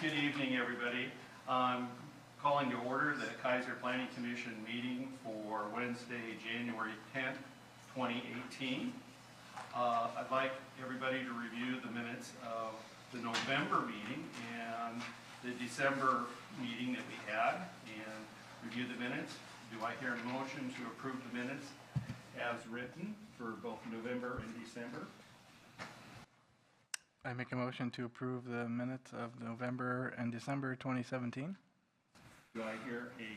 Good evening, everybody. Calling to order the Keizer Planning Commission meeting for Wednesday, January 10th, 2018. I'd like everybody to review the minutes of the November meeting and the December meeting that we had and review the minutes. Do I hear a motion to approve the minutes as written for both November and December? I make a motion to approve the minutes of November and December 2017. Do I hear a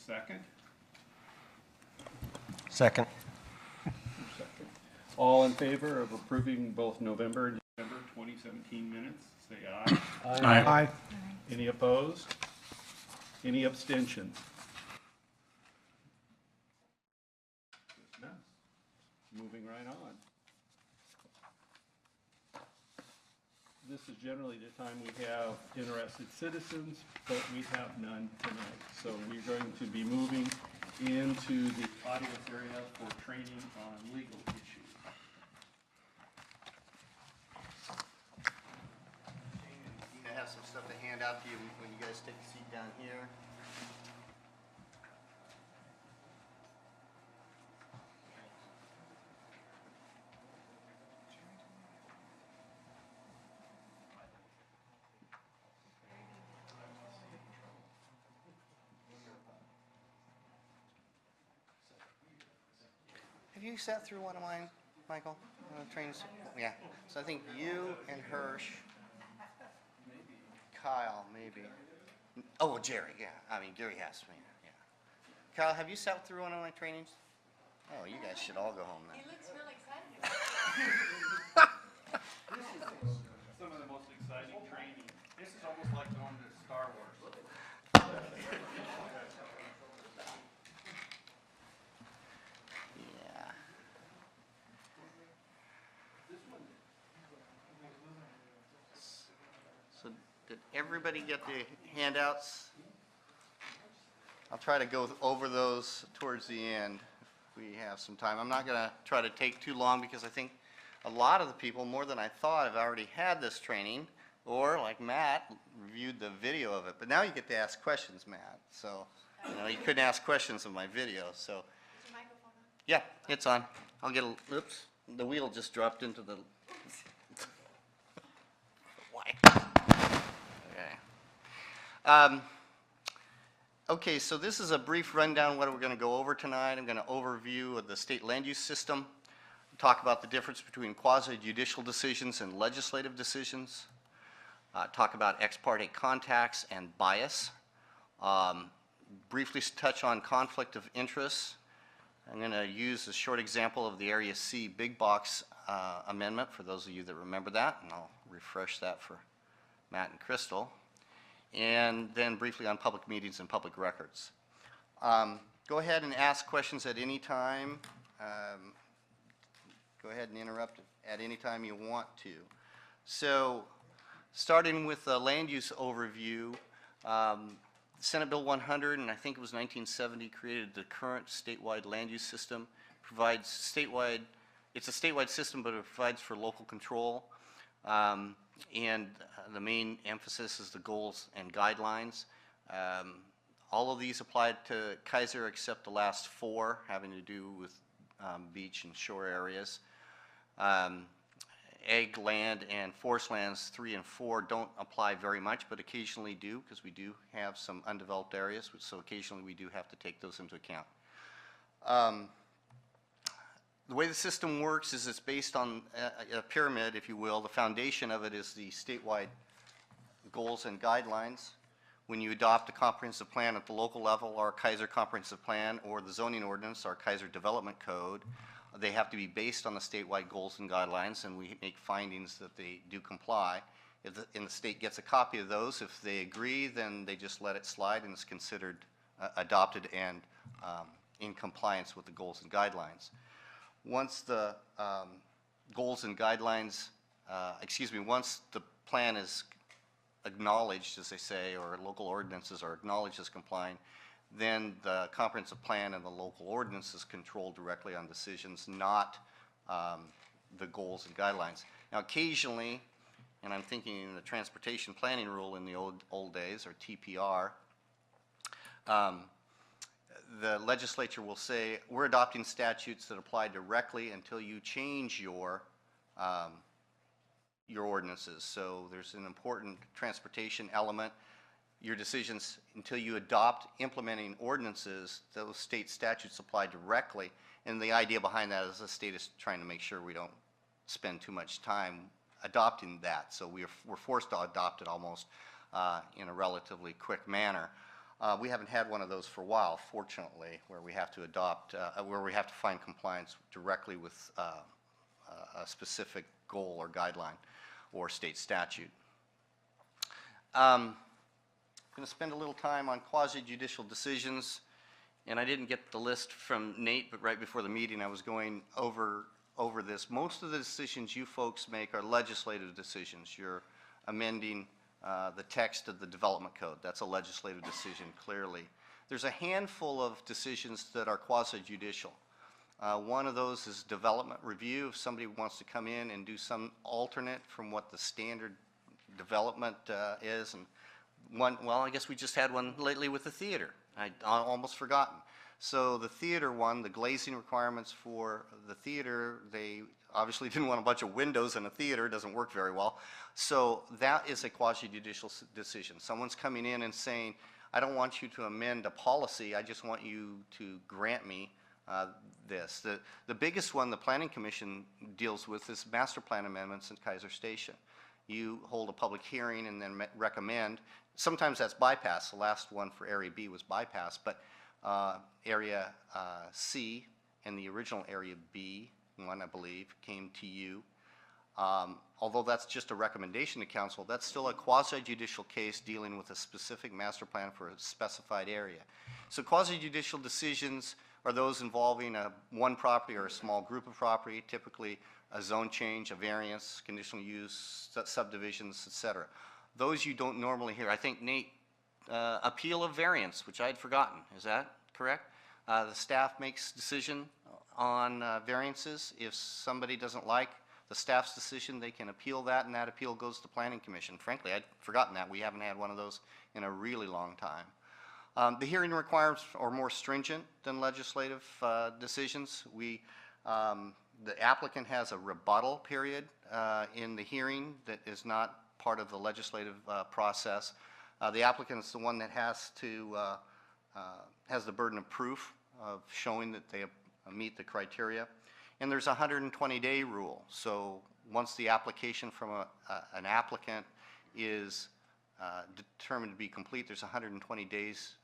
second? Second. All in favor of approving both November and December 2017 minutes, say aye. Aye. Any opposed? Any abstentions? None. Moving right on. This is generally the time we have interested citizens, but we have none tonight. So we're going to be moving into the audience area for training on legal issues. I have some stuff to hand out to you when you guys take a seat down here. Have you sat through one of mine, Michael? Trains? Yeah. So I think you and Hirsch, Kyle, maybe. Oh, well, Jerry, yeah. I mean, Gary has me, yeah. Kyle, have you sat through one of my trainings? Oh, you guys should all go home then. He looks really excited. This is some of the most exciting training. This is almost like going to Star Wars. Yeah. So did everybody get the handouts? I'll try to go over those towards the end if we have some time. I'm not going to try to take too long because I think a lot of the people, more than I thought, have already had this training or, like Matt, reviewed the video of it. But now you get to ask questions, Matt. So, you couldn't ask questions of my video. So, Is your microphone on? yeah, it's on. I'll get a, oops, the wheel just dropped into the, why? Okay. Okay, so this is a brief rundown of what we're going to go over tonight. I'm going to overview of the state land use system, talk about the difference between quasi-judicial decisions and legislative decisions, talk about ex parte contacts and bias, briefly touch on conflict of interest. I'm going to use a short example of the Area C big box amendment for those of you that remember that, and I'll refresh that for Matt and Crystal. And then briefly on public meetings and public records. Go ahead and ask questions at any time. Go ahead and interrupt at any time you want to. So starting with the land use overview, Senate Bill 100, and I think it was 1970, created the current statewide land use system. Provides statewide, it's a statewide system, but it provides for local control. And the main emphasis is the goals and guidelines. All of these apply to Keizer except the last four having to do with beach and shore areas. Ag land and forest lands 3 and 4 don't apply very much, but occasionally do, because we do have some undeveloped areas, so occasionally we do have to take those into account. The way the system works is it's based on a pyramid, if you will. The foundation of it is the statewide goals and guidelines. When you adopt a comprehensive plan at the local level, our Keizer comprehensive plan, or the zoning ordinance, our Keizer development code, they have to be based on the statewide goals and guidelines, and we make findings that they do comply. If the state gets a copy of those, if they agree, then they just let it slide and it's considered adopted and in compliance with the goals and guidelines. Once the goals and guidelines, once the plan is acknowledged, as they say, or local ordinances are acknowledged as complying, then the comprehensive plan and the local ordinances control directly on decisions, not the goals and guidelines. Now, occasionally, and I'm thinking in the transportation planning rule in the old days, or TPR, the legislature will say, we're adopting statutes that apply directly until you change your ordinances. So there's an important transportation element. Your decisions, until you adopt implementing ordinances, those state statutes apply directly. And the idea behind that is the state is trying to make sure we don't spend too much time adopting that. So we're forced to adopt it almost in a relatively quick manner. We haven't had one of those for a while, fortunately, where we have to adopt, where we have to find compliance directly with a specific goal or guideline or state statute. I'm going to spend a little time on quasi-judicial decisions, and I didn't get the list from Nate, but right before the meeting I was going over this. Most of the decisions you folks make are legislative decisions. You're amending the text of the development code. That's a legislative decision, clearly. There's a handful of decisions that are quasi-judicial. One of those is development review. If somebody wants to come in and do some alternate from what the standard development is, and well, I guess we just had one lately with the theater. I'd almost forgotten. So the theater one, the glazing requirements for the theater, they obviously didn't want a bunch of windows in a theater. It doesn't work very well. So that is a quasi-judicial decision. Someone's coming in and saying, I don't want you to amend a policy. I just want you to grant me this. The biggest one the Planning Commission deals with is master plan amendments in Keizer Station. You hold a public hearing and then recommend. Sometimes that's bypass. The last one for Area B was bypass, but Area C and the original Area B one, I believe, came to you. Although that's just a recommendation to council, that's still a quasi-judicial case dealing with a specific master plan for a specified area. So quasi-judicial decisions are those involving one property or a small group of property, typically a zone change, a variance, conditional use, subdivisions, etc. Those you don't normally hear. I think, Nate, appeal of variance, which I had forgotten. Is that correct? The staff makes decision on variances. If somebody doesn't like the staff's decision, they can appeal that, and that appeal goes to Planning Commission. Frankly, I'd forgotten that. We haven't had one of those in a really long time. The hearing requirements are more stringent than legislative decisions. The applicant has a rebuttal period in the hearing that is not part of the legislative process. The applicant is the one that has the burden of proof of showing that they meet the criteria. And there's a 120-day rule. So once the application from an applicant is determined to be complete, there's 120 days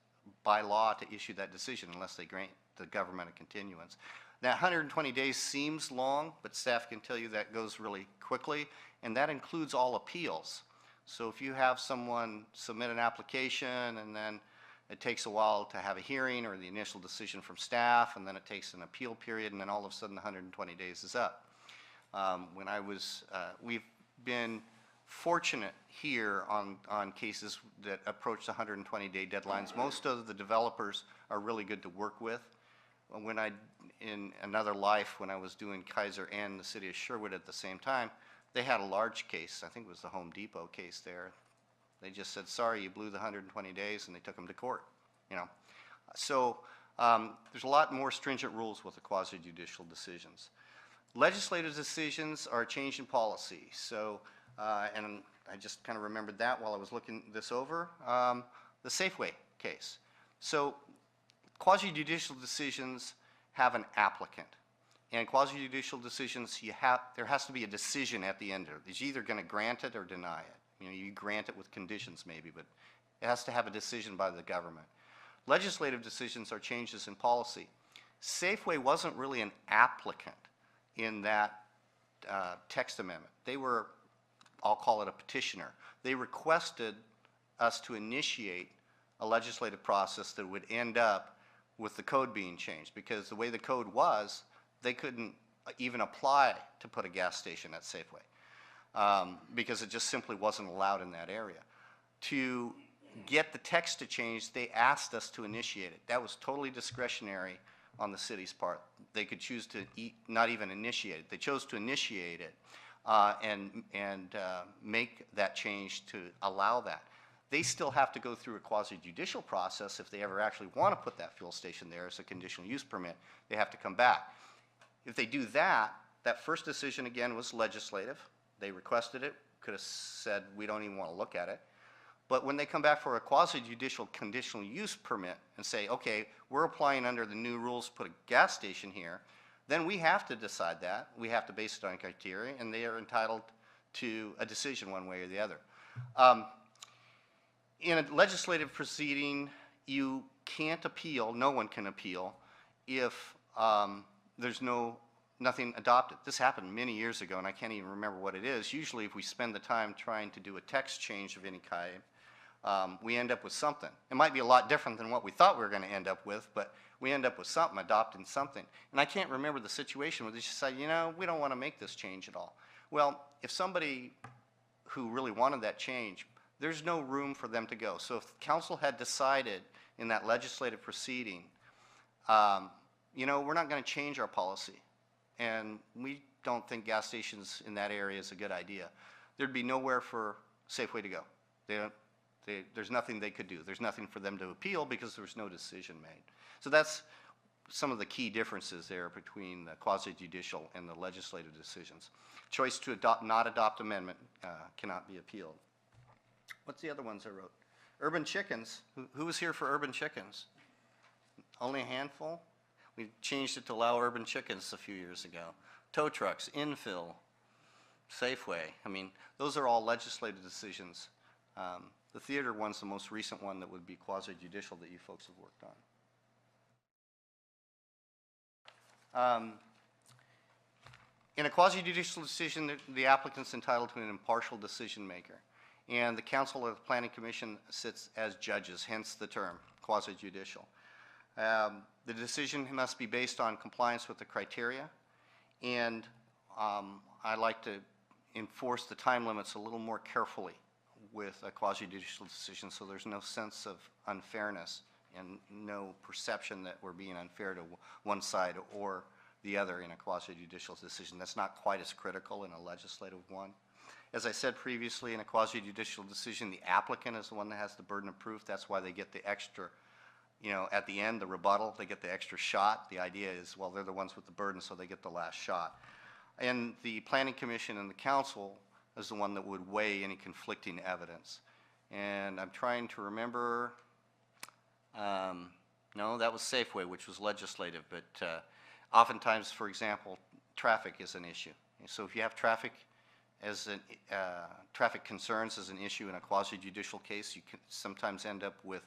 by law to issue that decision unless they grant the government a continuance. That 120 days seems long, but staff can tell you that goes really quickly, and that includes all appeals. So if you have someone submit an application and then it takes a while to have a hearing or the initial decision from staff, and then it takes an appeal period, and then all of a sudden 120 days is up. We've been fortunate here on cases that approach the 120-day deadlines. Most of the developers are really good to work with. In another life, when I was doing Keizer and the city of Sherwood at the same time, they had a large case. I think it was the Home Depot case there. They just said, sorry, you blew the 120 days, and they took them to court. So there's a lot more stringent rules with the quasi-judicial decisions. Legislative decisions are a change in policy. So, and I just kind of remembered that while I was looking this over. The Safeway case. So quasi-judicial decisions have an applicant. And quasi-judicial decisions, there has to be a decision at the end of it. It's either going to grant it or deny it. You grant it with conditions maybe, but it has to have a decision by the government. Legislative decisions are changes in policy. Safeway wasn't really an applicant in that text amendment. They were, I'll call it a petitioner. They requested us to initiate a legislative process that would end up with the code being changed, because the way the code was, they couldn't even apply to put a gas station at Safeway. Because it just simply wasn't allowed in that area. To get the text to change, they asked us to initiate it. That was totally discretionary on the city's part. They could choose to not even initiate it. They chose to initiate it. and make that change to allow that. They still have to go through a quasi-judicial process if they ever actually want to put that fuel station there as a conditional use permit. They have to come back. If they do that, that first decision again was legislative. They requested it, could have said we don't even want to look at it. But when they come back for a quasi-judicial conditional use permit and say, okay, we're applying under the new rules to put a gas station here, then we have to decide that. We have to base it on criteria, and they are entitled to a decision one way or the other. In a legislative proceeding, you can't appeal, no one can appeal, if there's nothing adopted. This happened many years ago, and I can't even remember what it is. Usually if we spend the time trying to do a text change of any kind, we end up with something. It might be a lot different than what we thought we were going to end up with, but we end up with something, adopting something. And I can't remember the situation where they just said, you know, we don't want to make this change at all. Well, if somebody who really wanted that change, there's no room for them to go. So if council had decided in that legislative proceeding, you know, we're not going to change our policy, and we don't think gas stations in that area is a good idea, there'd be nowhere for Safeway to go. There's nothing they could do. There's nothing for them to appeal because there was no decision made. So that's some of the key differences there between the quasi-judicial and the legislative decisions. Choice to not adopt amendment cannot be appealed. What's the other ones I wrote? Urban chickens. Who was here for urban chickens? Only a handful? We changed it to allow urban chickens a few years ago. Tow trucks, infill, Safeway. I mean, those are all legislative decisions. The theater one's the most recent one that would be quasi-judicial that you folks have worked on. In a quasi-judicial decision, the applicant's entitled to an impartial decision maker. And the council or the planning commission sits as judges, hence the term quasi-judicial. The decision must be based on compliance with the criteria, and I like to enforce the time limits a little more carefully with a quasi-judicial decision, so there's no sense of unfairness and no perception that we're being unfair to one side or the other in a quasi-judicial decision. That's not quite as critical in a legislative one. As I said previously, in a quasi-judicial decision, the applicant is the one that has the burden of proof. That's why they get the extra, you know, at the end, the rebuttal, they get the extra shot. The idea is, well, they're the ones with the burden, so they get the last shot. And the planning commission and the council is the one that would weigh any conflicting evidence. And I'm trying to remember, no, that was Safeway, which was legislative, but oftentimes, for example, traffic is an issue. So if you have traffic traffic concerns as an issue in a quasi-judicial case, you can sometimes end up with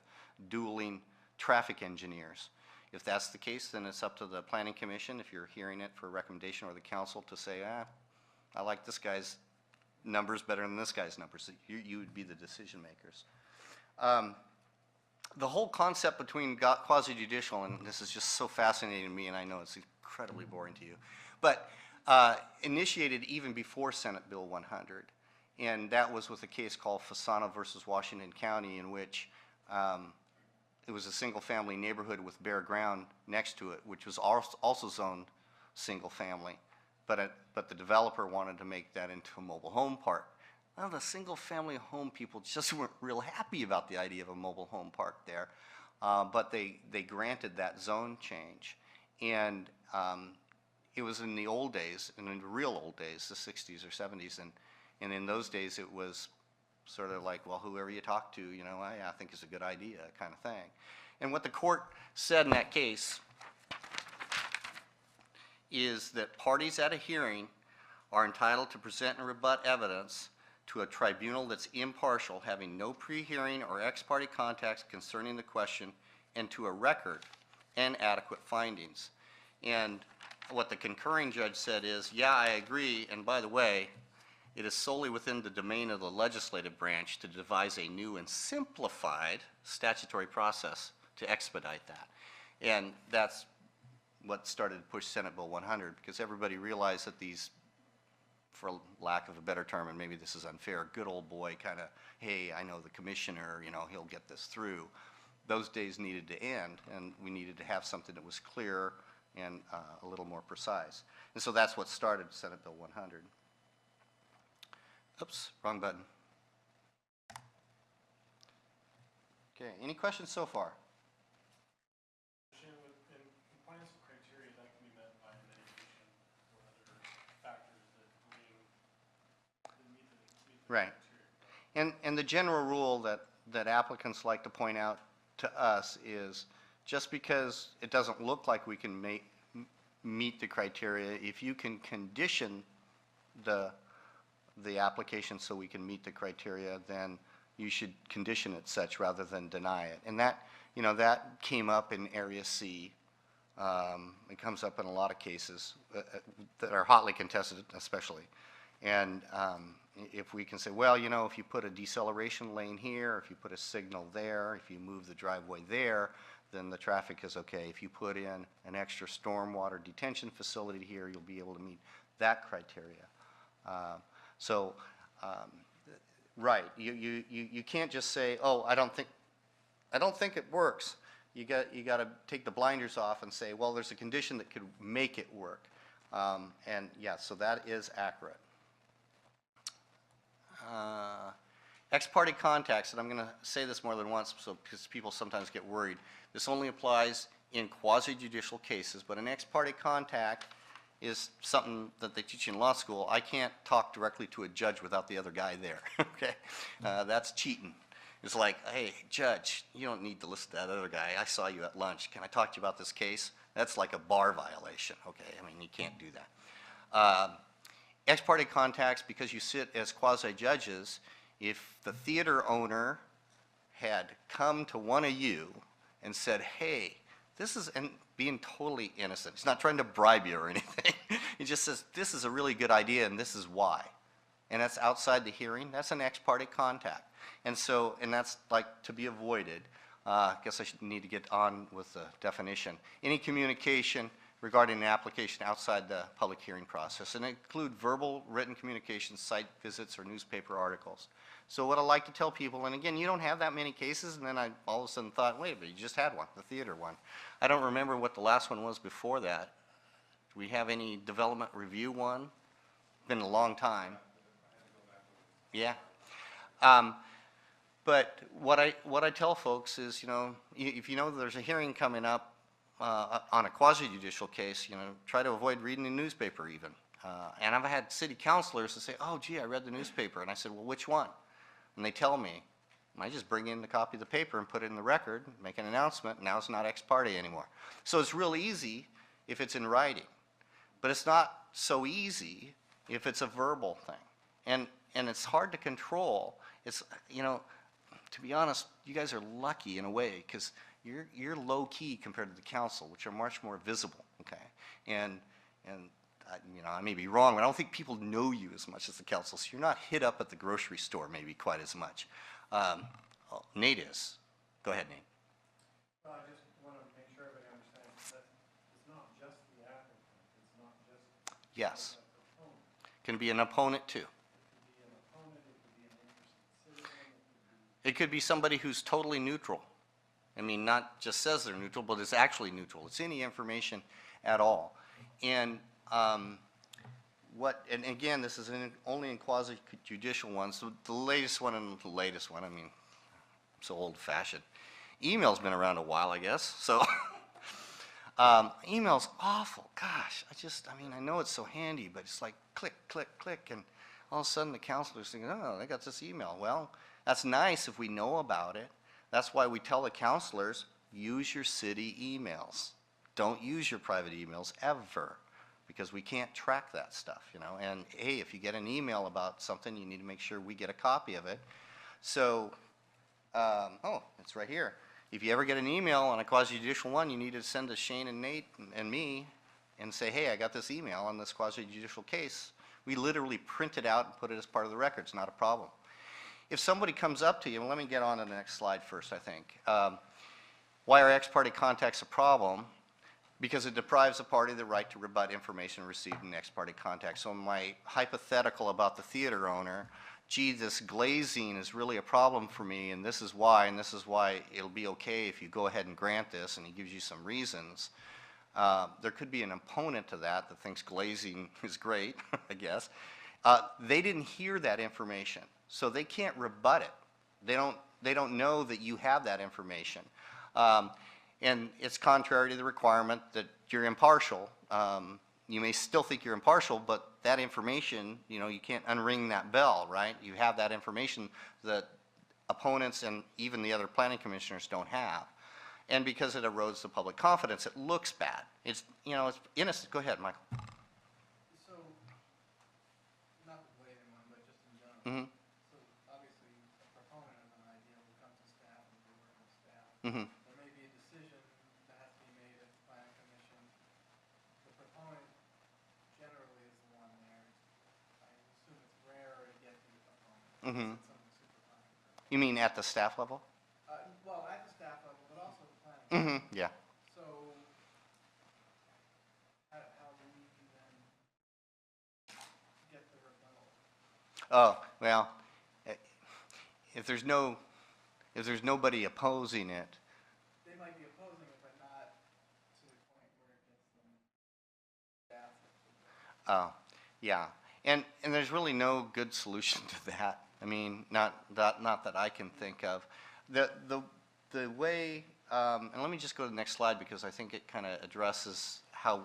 dueling traffic engineers. If that's the case, then it's up to the planning commission, if you're hearing it for a recommendation, or the council to say, I like this guy's numbers better than this guy's numbers. You would be the decision makers. The whole concept between quasi-judicial, and this is just so fascinating to me, and I know it's incredibly boring to you, but initiated even before Senate Bill 100, and that was with a case called Fasano versus Washington County, in which it was a single-family neighborhood with bare ground next to it, which was also zoned single-family, but the developer wanted to make that into a mobile home park. Well, the single-family home people just weren't real happy about the idea of a mobile home park there, but they granted that zone change, and it was in the old days, and in the real old days, the 60s or 70s, and in those days it was sort of like, well, whoever you talk to, you know, I think is a good idea kind of thing. And what the court said in that case is that parties at a hearing are entitled to present and rebut evidence to a tribunal that's impartial, having no pre-hearing or ex-parte contacts concerning the question, and to a record and adequate findings. And what the concurring judge said is, yeah, I agree, and by the way, it is solely within the domain of the legislative branch to devise a new and simplified statutory process to expedite that. And that's what started to push Senate Bill 100, because everybody realized that these, for lack of a better term, and maybe this is unfair, good old boy kind of, hey, I know the commissioner, you know, he'll get this through. Those days needed to end, and we needed to have something that was clear and a little more precise. And so that's what started Senate Bill 100. Oops, wrong button. Okay, any questions so far? In compliance with criteria, that can be met by mitigation or other factors that meet the Right. criteria. And the general rule that applicants like to point out to us is just because it doesn't look like we can meet the criteria, if you can condition the application so we can meet the criteria, then you should condition it such rather than deny it. And that, you know, that came up in Area C. It comes up in a lot of cases that are hotly contested, especially. And if we can say, well, you know, if you put a deceleration lane here, if you put a signal there, if you move the driveway there, then the traffic is okay. If you put in an extra stormwater detention facility here, you'll be able to meet that criteria. Right, you can't just say, oh, I don't think it works. You got to take the blinders off and say, well, there's a condition that could make it work. And yeah, so that is accurate. Ex parte contacts, and I'm going to say this more than once because people sometimes get worried. This only applies in quasi-judicial cases, but an ex parte contact is something that they teach in law school. I can't talk directly to a judge without the other guy there, okay? That's cheating. It's like, hey, judge, you don't need to listen to that other guy. I saw you at lunch. Can I talk to you about this case? That's like a bar violation, okay? I mean, you can't do that. Ex parte contacts, because you sit as quasi-judges, if the theater owner had come to one of you and said, hey, this is, and being totally innocent, he's not trying to bribe you or anything, he just says, this is a really good idea and this is why. And that's outside the hearing, that's an ex parte contact. And so, and that's like to be avoided. I guess I should need to get on with the definition. Any communication regarding an application outside the public hearing process, and include verbal, written communications, site visits, or newspaper articles. So what I like to tell people, and again, you don't have that many cases, and then I all of a sudden thought, wait, but you just had one, the theater one. I don't remember what the last one was before that. Do we have any development review one? Been a long time. Yeah. But what I tell folks is, you know, if you know there's a hearing coming up on a quasi-judicial case, you know, try to avoid reading the newspaper even. And I've had city councilors that say, oh, gee, I read the newspaper. And I said, well, which one? And they tell me. And I just bring in the copy of the paper and put it in the record, make an announcement. Now it's not ex parte anymore. So it's real easy if it's in writing. But it's not so easy if it's a verbal thing. And it's hard to control. It's, you know, to be honest, you guys are lucky in a way because you're low key compared to the council, which are much more visible, okay? And you know, I may be wrong, but I don't think people know you as much as the council, so you're not hit up at the grocery store maybe quite as much. Nate is. Go ahead, Nate. Well, I just want to make sure everybody understands that it's not just the applicant, it's not just Yes. the proponent. Can be an opponent too. It could be an opponent, it could be an interested citizen, It could be somebody who's totally neutral. I mean, not just says they're neutral, but is actually neutral. It's any information at all. And and again, this is only in quasi-judicial ones. So the latest one, I mean, I'm so old-fashioned. Email's been around a while, I guess. So email's awful. Gosh, I mean, I know it's so handy, but it's like click, click, click, and all of a sudden the counselor's thinking, oh, I got this email. Well, that's nice if we know about it. That's why we tell the counselors, use your city emails. Don't use your private emails ever, because we can't track that stuff, you know. And hey, if you get an email about something, you need to make sure we get a copy of it. So, oh, it's right here. If you ever get an email on a quasi-judicial one, you need to send to Shane and Nate and me and say, hey, I got this email on this quasi-judicial case. We literally print it out and put it as part of the record. It's not a problem. If somebody comes up to you, and let me get on to the next slide first, I think. Why are ex parte contacts a problem? Because it deprives a party of the right to rebut information received in ex parte contact. So my hypothetical about the theater owner, gee, this glazing is really a problem for me, and this is why it'll be okay if you go ahead and grant this, and he gives you some reasons. There could be an opponent to that thinks glazing is great, I guess. They didn't hear that information, so they can't rebut it. They don't know that you have that information. And it's contrary to the requirement that you're impartial. You may still think you're impartial, but that information, you can't unring that bell, right? You have that information that opponents and even the other planning commissioners don't have. And because it erodes the public confidence, it looks bad. It's innocent. Go ahead, Michael. So, not to weigh in one, but just in general. Mm-hmm. So obviously, a proponent of an idea will come to staff and be working with staff. Mm-hmm. There may be a decision that has to be made at the planning commission. The proponent generally is the one there. I assume it's rarer to get the opponent. Mm-hmm. It's something super fine. You mean at the staff level? Well, at the staff level, but also the planning. Mm-hmm. Yeah. So, how do we then get the rebuttal? Oh, well, if there's nobody opposing it, They might be opposing it, but not to the point where it gets them staff. yeah. And there's really no good solution to that. I mean, not that I can think of. The way, and let me just go to the next slide because I think it kind of addresses how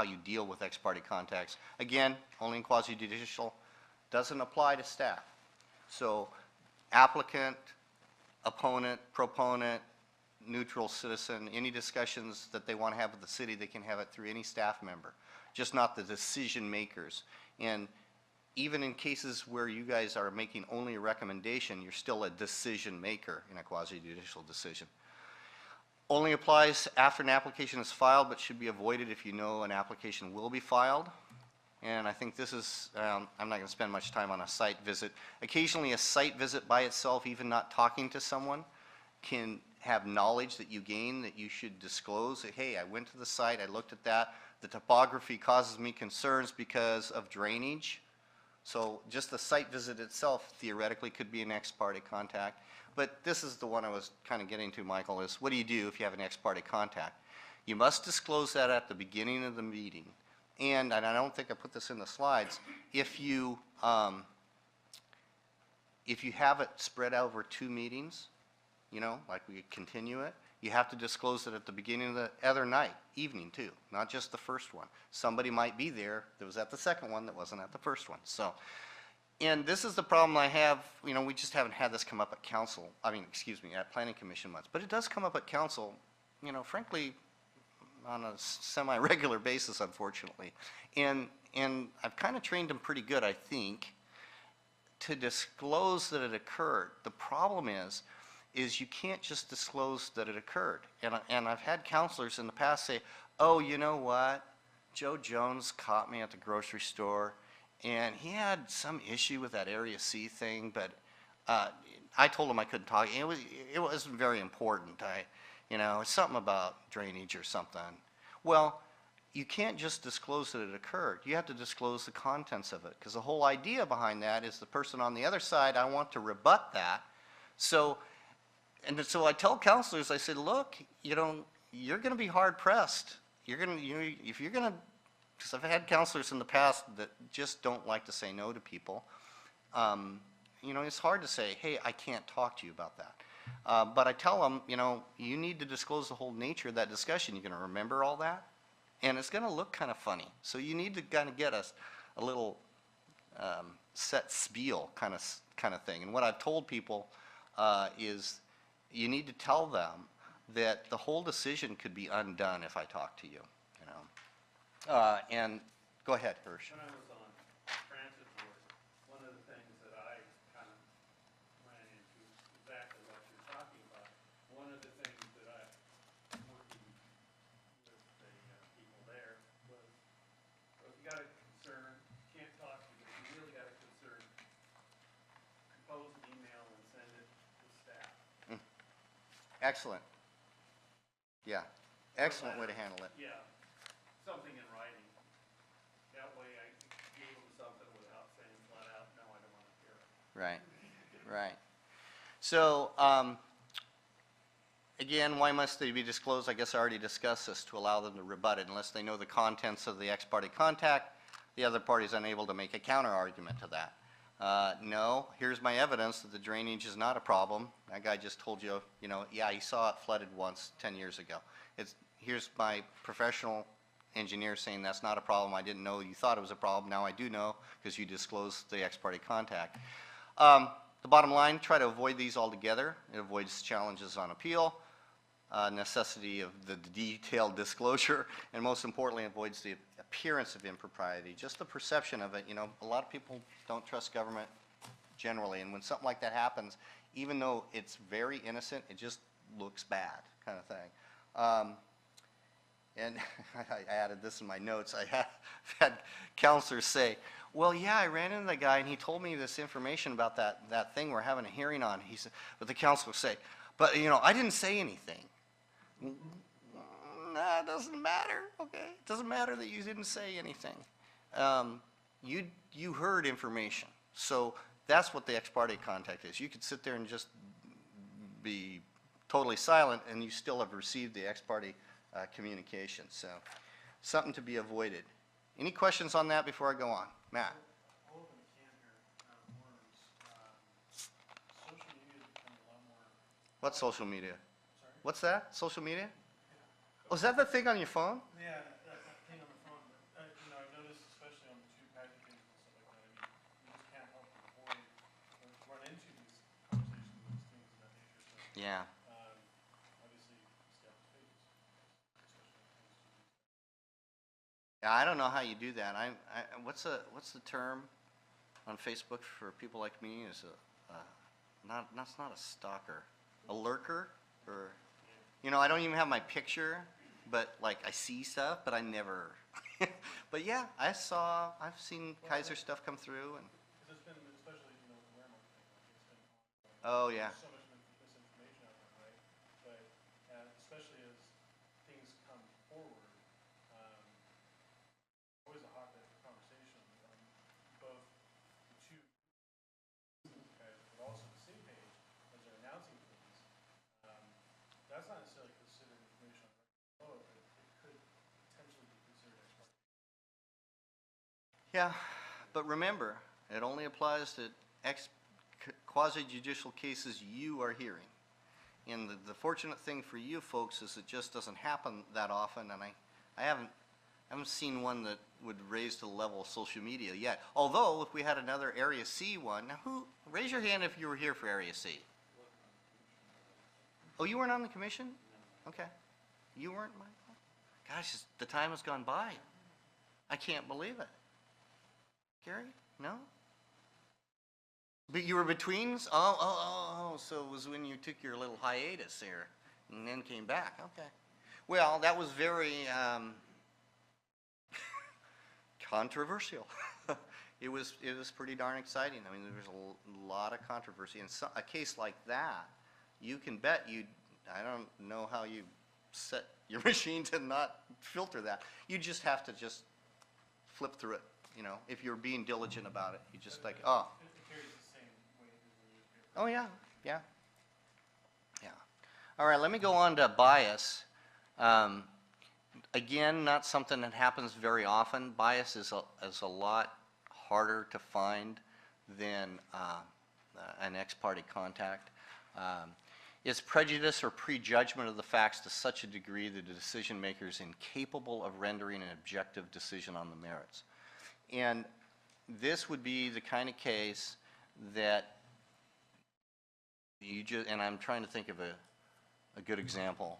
you deal with ex parte contacts. Again, only in quasi-judicial, doesn't apply to staff. So applicant, opponent, proponent, neutral citizen, any discussions that they want to have with the city, they can have it through any staff member, just not the decision makers. And even in cases where you guys are making only a recommendation, you're still a decision maker in a quasi-judicial decision. Only applies after an application is filed, but should be avoided if you know an application will be filed. And I think this is, I'm not going to spend much time on a site visit. Occasionally a site visit by itself, even not talking to someone, can have knowledge that you gain that you should disclose. That, hey, I went to the site, I looked at that. The topography causes me concerns because of drainage. So just the site visit itself theoretically could be an ex parte contact. But this is the one I was kind of getting to, Michael, is what do you do if you have an ex parte contact? You must disclose that at the beginning of the meeting. And I don't think I put this in the slides, if you have it spread over 2 meetings, like we continue it, you have to disclose it at the beginning of the other night, evening too, not just the first one. Somebody might be there that was at the second one that wasn't at the first one. So, and this is the problem I have, we just haven't had this come up at council, at planning commission months, but it does come up at council, frankly, on a semi-regular basis, unfortunately. And I've kind of trained them pretty good, I think, to disclose that it occurred. The problem is you can't just disclose that it occurred. And I've had counselors in the past say, oh, you know what? Joe Jones caught me at the grocery store, and he had some issue with that Area C thing, but I told him I couldn't talk. It wasn't very important. It's something about drainage or something. Well, you can't just disclose that it occurred. You have to disclose the contents of it, because the whole idea behind that is the person on the other side, I want to rebut that. So I tell counselors, I said, look, you're going to be hard pressed. Because I've had counselors in the past that just don't like to say no to people. It's hard to say, hey, I can't talk to you about that. But I tell them, you need to disclose the whole nature of that discussion. You're going to remember all that, and it's going to look kind of funny. So you need to kind of get a little set spiel kind of thing. And what I've told people is you need to tell them that the whole decision could be undone if I talk to you. And go ahead, Hirsch. When I was on transit board, one of the things that I kind of ran into exactly what you're talking about. One of the things that working with the people there was, well, if you got a concern, can't talk to you, but you really got a concern, compose an email and send it to staff. Excellent. Yeah, excellent way to handle it. Yeah, something in writing. That way I gave them something without saying flat out, no, I don't want to hear it. Right, right. So, again, why must they be disclosed? I guess I already discussed this, to allow them to rebut it unless they know the contents of the ex parte contact. the other party is unable to make a counter argument to that. No, here's my evidence that the drainage is not a problem. That guy just told you, you know, yeah, he saw it flooded once 10 years ago. Here's my professional engineer saying that's not a problem. I didn't know you thought it was a problem. Now I do know because you disclosed the ex parte contact. The bottom line, try to avoid these altogether. It avoids challenges on appeal, necessity of the detailed disclosure, and most importantly, avoids the appearance of impropriety, just the perception of it. You know, a lot of people don't trust government generally, and when something like that happens, even though it's very innocent, it just looks bad, kind of thing. And I added this in my notes. I have had counselors say, well, yeah, I ran into the guy and he told me this information about that thing we're having a hearing on. He said, but the counselor will say, but you know, I didn't say anything. Nah, it doesn't matter, okay? It doesn't matter that you didn't say anything. You heard information. So that's what the ex parte contact is. You could sit there and just be totally silent and you still have received the ex parte communication. So something to be avoided. Any questions on that before I go on? Matt? I'll open a can here, worms. Social media is becoming a lot more, What's social media? sorry? What's that? Social media? Oh, is that the thing on your phone? Yeah, that thing on the phone, but, you know, I've noticed especially on the tube packaging and stuff like that, I mean, you just can't help but avoid or run into these conversations and these things of that nature, so, Yeah. obviously, stay off the pages, especially when it comes to these. Yeah, I don't know how you do that. What's the term on Facebook for people like me? Is that's not a stalker, a lurker, or you know, I don't even have my picture, but like I see stuff, but I never. But yeah, I've seen Keizer stuff come through, and Because it's been, especially, you know, with the Waremark thing, like, it's been ongoing. oh yeah, There's so much misinformation out there, right? But especially as things come forward, always a hotbed for conversation on both the two guys, but also the same page as they're announcing things. That's not necessarily considered information on the road, but it could potentially be considered ex parte. yeah. But remember, it only applies to quasi-judicial cases you are hearing. And the fortunate thing for you folks is it just doesn't happen that often, and I haven't seen one that would raise to the level of social media yet. Although, if we had another Area C one, now raise your hand if you were here for Area C. Oh, you weren't on the commission? Okay. You weren't, Michael? Gosh, the time has gone by. I can't believe it. Gary? No? But you were between? Oh, so it was when you took your little hiatus there and then came back. Okay. Well, that was very controversial. It was pretty darn exciting. I mean, there was a lot of controversy. In a case like that, you can bet I don't know how you set your machine to not filter that. You just have to just flip through it. You know, if you're being diligent about it, you just like, oh. It carries the same weight as the newspaper. Oh, yeah, yeah. Yeah. All right, let me go on to bias. Again, not something that happens very often. Bias is a lot harder to find than an ex parte contact. Is prejudice or prejudgment of the facts to such a degree that the decision maker is incapable of rendering an objective decision on the merits. And this would be the kind of case that you just, and I'm trying to think of a good example.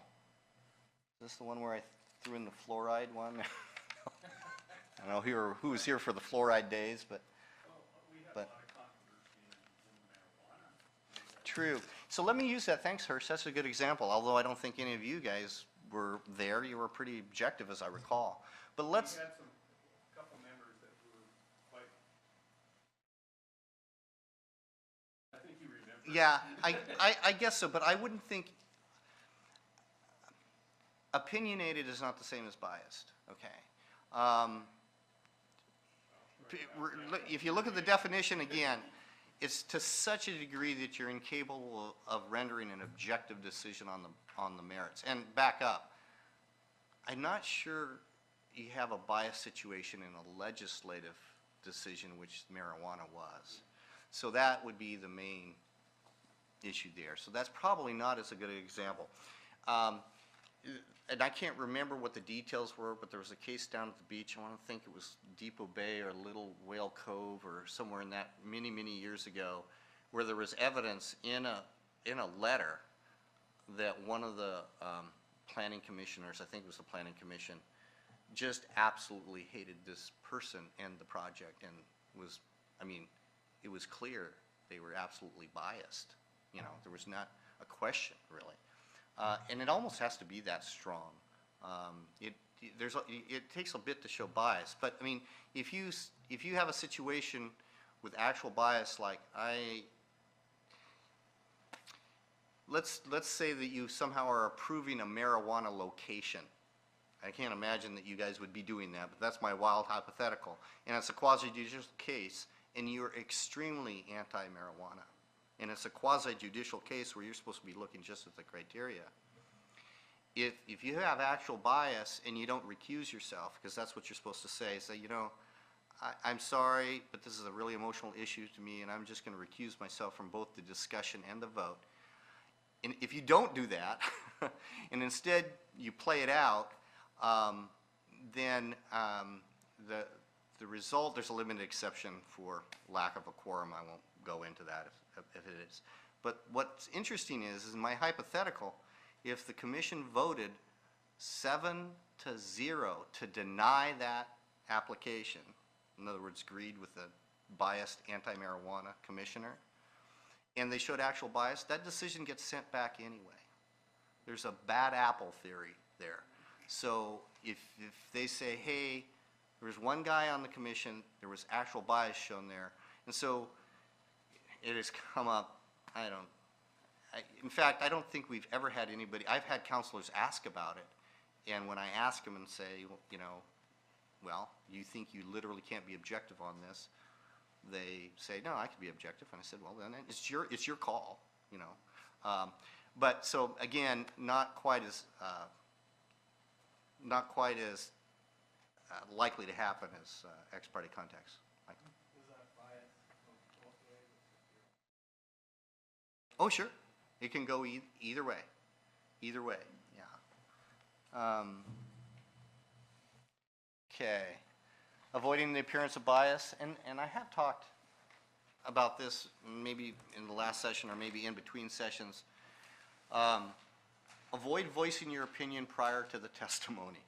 Is this the one where I threw in the fluoride one? I don't know who was here for the fluoride days, but. True. So let me use that. Thanks, Hirsch. That's a good example. Although I don't think any of you guys were there. You were pretty objective, as I recall. But let's. We had a couple members that were quite. I think you remember. Yeah, I guess so. But I wouldn't think. Opinionated is not the same as biased. Okay. If you look at the definition again. It's to such a degree that you're incapable of rendering an objective decision on the merits. And back up, I'm not sure you have a bias situation in a legislative decision, which marijuana was. So that would be the main issue there. So that's probably not as a good example. And I can't remember what the details were, but there was a case down at the beach, I want to think it was Depot Bay or Little Whale Cove or somewhere in that many, many years ago, where there was evidence in a letter that one of the planning commissioners, I think it was the planning commission, just absolutely hated this person and the project, and was, I mean, it was clear they were absolutely biased. You know, there was not a question, really. And it almost has to be that strong. It takes a bit to show bias, but I mean, if you have a situation with actual bias, like let's say that you somehow are approving a marijuana location. I can't imagine that you guys would be doing that, but that's my wild hypothetical. And it's a quasi-judicial case, and you're extremely anti-marijuana. And it's a quasi-judicial case where you're supposed to be looking just at the criteria. If you have actual bias and you don't recuse yourself, because that's what you're supposed to say, you know, I'm sorry, but this is a really emotional issue to me, and I'm just going to recuse myself from both the discussion and the vote. And if you don't do that, and instead you play it out, then the result, there's a limited exception for lack of a quorum. I won't go into that if it is. But what's interesting is in my hypothetical, if the commission voted 7-0 to deny that application, in other words, agreed with the biased anti-marijuana commissioner, and they showed actual bias, that decision gets sent back anyway. There's a bad apple theory there. So if they say, hey, there was one guy on the commission, there was actual bias shown there, and so it has come up, in fact, I don't think we've ever had anybody, I've had counselors ask about it, and when I ask them and say, you know, well, you think you literally can't be objective on this, they say, no, I can be objective, and I said, well, then it's your call, you know. But so again, not quite as likely to happen as ex parte contacts. Michael? Is that bias both ways? Oh, sure. It can go either way. Either way, yeah. Okay. Avoiding the appearance of bias, and I have talked about this maybe in the last session or maybe in between sessions. Avoid voicing your opinion prior to the testimony,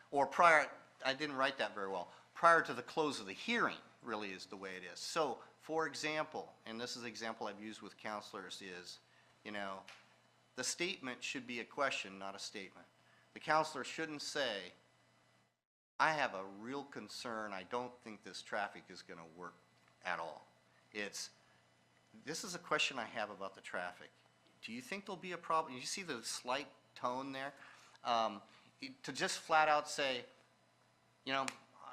or prior, I didn't write that very well, prior to the close of the hearing really is the way it is. So, for example, and this is the example I've used with counselors is, you know, the statement should be a question, not a statement. The counselor shouldn't say, I have a real concern, I don't think this traffic is going to work at all. It's, this is a question I have about the traffic. Do you think there'll be a problem? You see the slight tone there? To just flat out say, you know,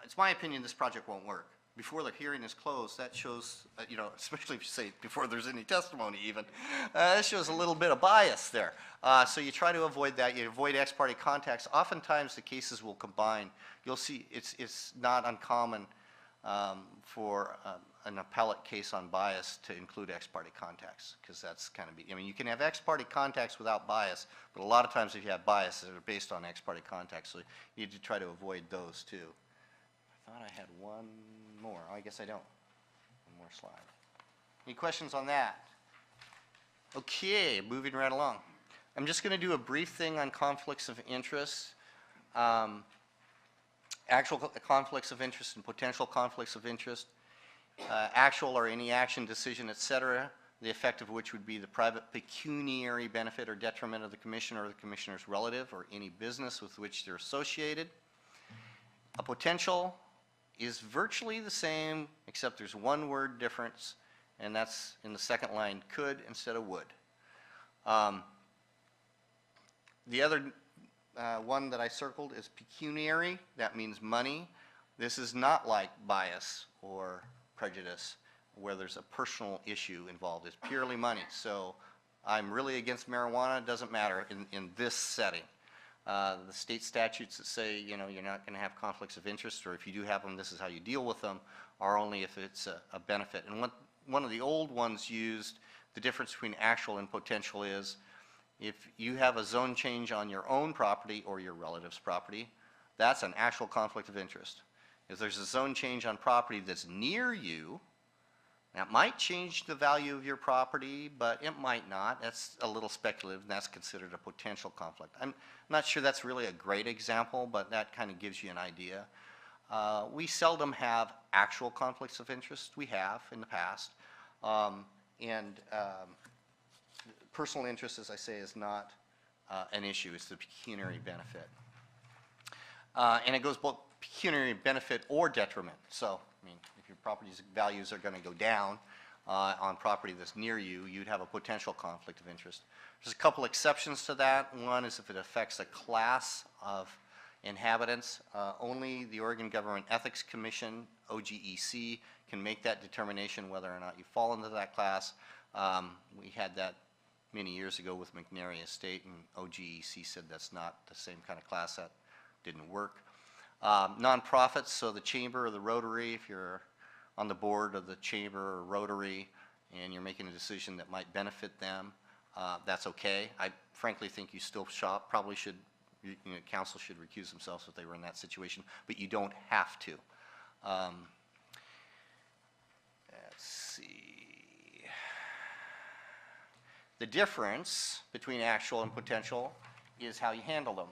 it's my opinion this project won't work. Before the hearing is closed, that shows, you know, especially if you say before there's any testimony even, that shows a little bit of bias there. So you try to avoid that. You avoid ex parte contacts. Oftentimes the cases will combine. You'll see it's not uncommon for an appellate case on bias to include ex parte contacts, because that's kind of, I mean, you can have ex parte contacts without bias, but a lot of times if you have bias, they're based on ex parte contacts, so you need to try to avoid those too. I thought I had one more. I guess I don't. One more slide. Any questions on that? Okay, moving right along. I'm just going to do a brief thing on conflicts of interest. Actual conflicts of interest and potential conflicts of interest. Actual or any action, decision, etc., the effect of which would be the private pecuniary benefit or detriment of the commissioner or the commissioner's relative or any business with which they're associated. A potential is virtually the same, except there's one word difference, and that's in the second line, could instead of would. The other one that I circled is pecuniary. That means money. This is not like bias or prejudice, where there's a personal issue involved. It's purely money. So I'm really against marijuana. It doesn't matter in this setting. The state statutes that say, you know, you're not going to have conflicts of interest, or if you do have them, this is how you deal with them, are only if it's a benefit. And one of the old ones used, the difference between actual and potential is, if you have a zone change on your own property or your relative's property, that's an actual conflict of interest. If there's a zone change on property that's near you, that might change the value of your property, but it might not. That's a little speculative, and that's considered a potential conflict. I'm not sure that's really a great example, but that kind of gives you an idea. We seldom have actual conflicts of interest. We have in the past. Personal interest, as I say, is not an issue. It's the pecuniary benefit. And it goes both pecuniary benefit or detriment. So, I mean, if your property's values are going to go down on property that's near you, you'd have a potential conflict of interest. There's a couple exceptions to that. One is if it affects a class of inhabitants. Only the Oregon Government Ethics Commission, OGEC, can make that determination whether or not you fall into that class. We had that many years ago with McNary Estate, and OGEC said that's not the same kind of class. That didn't work. Nonprofits, so the chamber or the Rotary, if you're on the board of the chamber or Rotary and you're making a decision that might benefit them, that's okay. I frankly think you still probably should, council should recuse themselves if they were in that situation, but you don't have to. Let's see. The difference between actual and potential is how you handle them.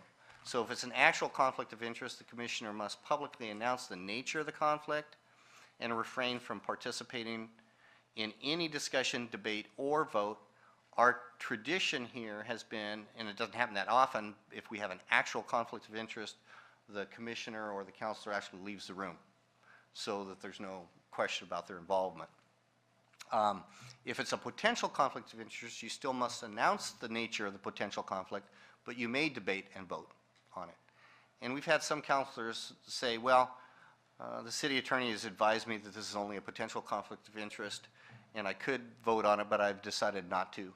So if it's an actual conflict of interest, the commissioner must publicly announce the nature of the conflict and refrain from participating in any discussion, debate, or vote. Our tradition here has been, and it doesn't happen that often, if we have an actual conflict of interest, the commissioner or the counselor actually leaves the room so that there's no question about their involvement. If it's a potential conflict of interest, you still must announce the nature of the potential conflict, but you may debate and vote on it. And we've had some counselors say, well, the city attorney has advised me that this is only a potential conflict of interest, and I could vote on it, but I've decided not to.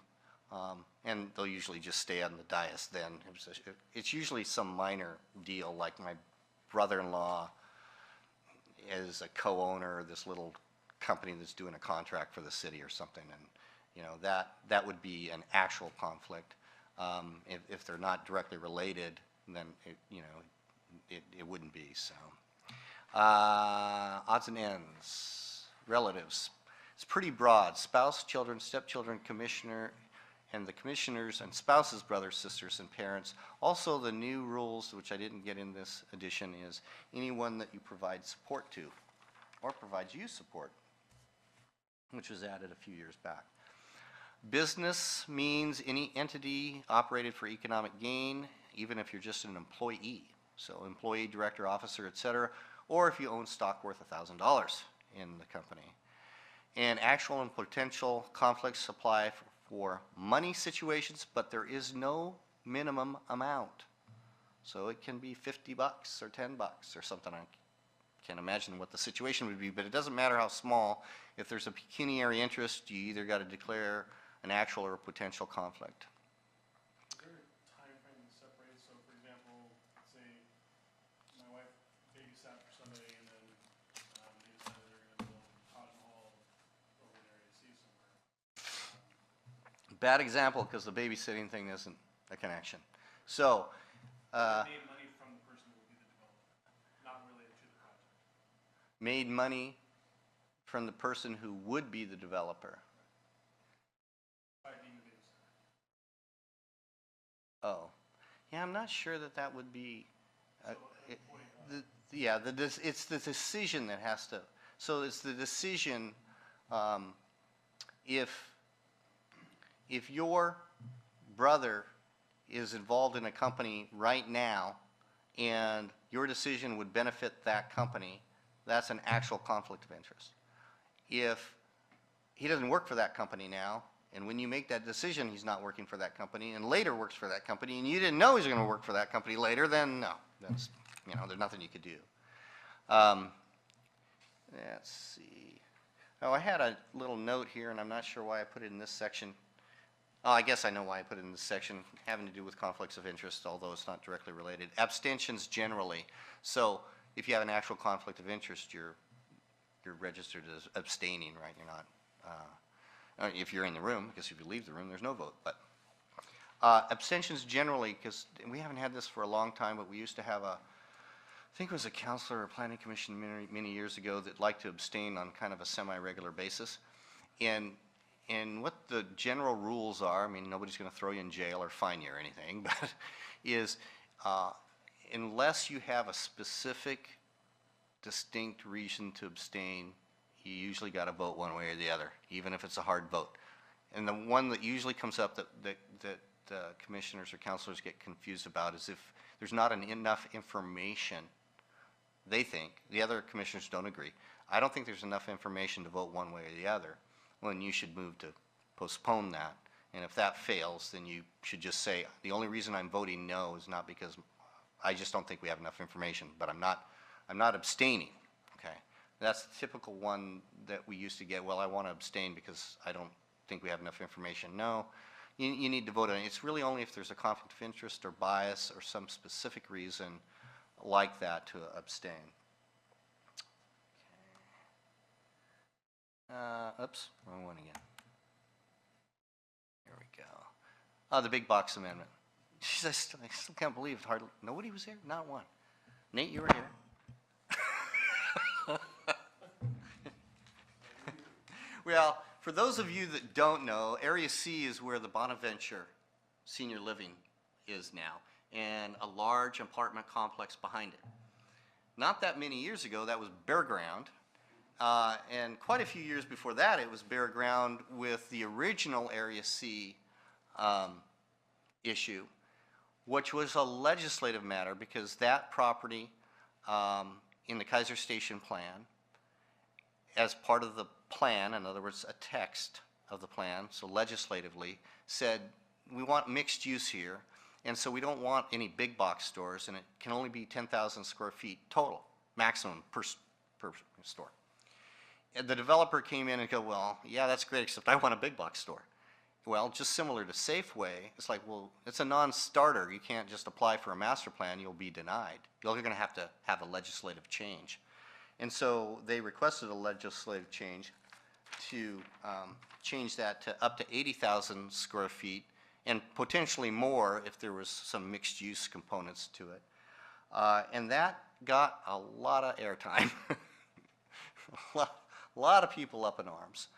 And they'll usually just stay on the dais then. It's usually some minor deal, like my brother-in-law is a co-owner of this little company that's doing a contract for the city or something, and that would be an actual conflict. If they're not directly related, then it wouldn't be. So odds and ends, relatives. It's pretty broad. Spouse, children, stepchildren, commissioner, and the commissioners and spouses, brothers, sisters, and parents. Also, the new rules, which I didn't get in this edition, is anyone that you provide support to or provides you support, which was added a few years back. Business means any entity operated for economic gain, even if you're just an employee. So employee, director, officer, etc., or if you own stock worth $1,000 in the company. And actual and potential conflicts apply for money situations, but there is no minimum amount. So it can be $50 or $10 or something. I can't imagine what the situation would be, but it doesn't matter how small. If there's a pecuniary interest, you either got to declare an actual or a potential conflict. Is there a time frame that separates? So, for example, say my wife babysat for somebody, and then they decided they're going to build Taj Mahal over there at sea somewhere. Bad example, because the babysitting thing isn't a connection. So, Made money from the person who would be the developer, not related to the project. made money from the person who would be the developer. By being the babysitter. Oh, yeah, I'm not sure that that would be. So It's the decision that has to. So it's the decision. If your brother is involved in a company right now, and your decision would benefit that company, that's an actual conflict of interest. If he doesn't work for that company now, and when you make that decision, he's not working for that company, and later works for that company, and you didn't know he was going to work for that company later, then no, that's, there's nothing you could do. Let's see. Oh, I had a little note here, and I'm not sure why I put it in this section. Oh, I guess I know why I put it in this section, having to do with conflicts of interest, although it's not directly related. Abstentions generally. So if you have an actual conflict of interest, you're registered as abstaining, right? You're not, if you're in the room, because if you leave the room, there's no vote. But abstentions generally, because we haven't had this for a long time, but we used to have I think it was a councilor or planning commission many years ago that liked to abstain on kind of a semi-regular basis. And what the general rules are, I mean, nobody's going to throw you in jail or fine you or anything, but is unless you have a specific, distinct reason to abstain, you usually got to vote one way or the other, even if it's a hard vote. And the one that usually comes up that commissioners or councilors get confused about is if there's not enough information. They think, the other commissioners don't agree. I don't think there's enough information to vote one way or the other. When you should move to postpone that. And if that fails, then you should just say, the only reason I'm voting no is not because I just don't think we have enough information, but I'm not abstaining, okay? That's the typical one that we used to get, well, I want to abstain because I don't think we have enough information. No, you need to vote on it. It's really only if there's a conflict of interest or bias or some specific reason like that to abstain. Oops, wrong one again. Here we go. The big box amendment. Jeez, I still can't believe hardly nobody was here. Not one. Nate, you were here. Well, for those of you that don't know, Area C is where the Bonaventure Senior Living is now, and a large apartment complex behind it. Not that many years ago, that was bare ground. And quite a few years before that, it was bare ground with the original Area C issue, which was a legislative matter because that property in the Keizer Station plan, as part of the plan, in other words, a text of the plan, so legislatively, said we want mixed use here, and so we don't want any big box stores, and it can only be 10,000 square feet total, maximum per store. And the developer came in and go, well, yeah, that's great, except I want a big box store. Well, just similar to Safeway, it's like, well, it's a non-starter. You can't just apply for a master plan, you'll be denied. You're going to have a legislative change. And so they requested a legislative change to change that to up to 80,000 square feet and potentially more if there was some mixed use components to it. And that got a lot of airtime. A lot of people up in arms,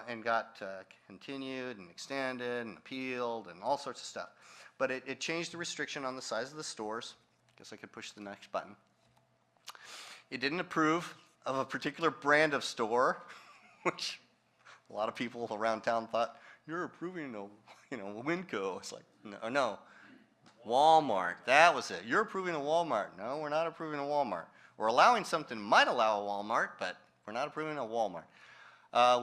and got continued and extended and appealed and all sorts of stuff. But it changed the restriction on the size of the stores. Guess I could push the next button. It didn't approve of a particular brand of store, which a lot of people around town thought, you're approving a Winco. It's like, no, Walmart, that was it. You're approving a Walmart. No, we're not approving a Walmart. We're allowing something might allow a Walmart, but we're not approving a Walmart.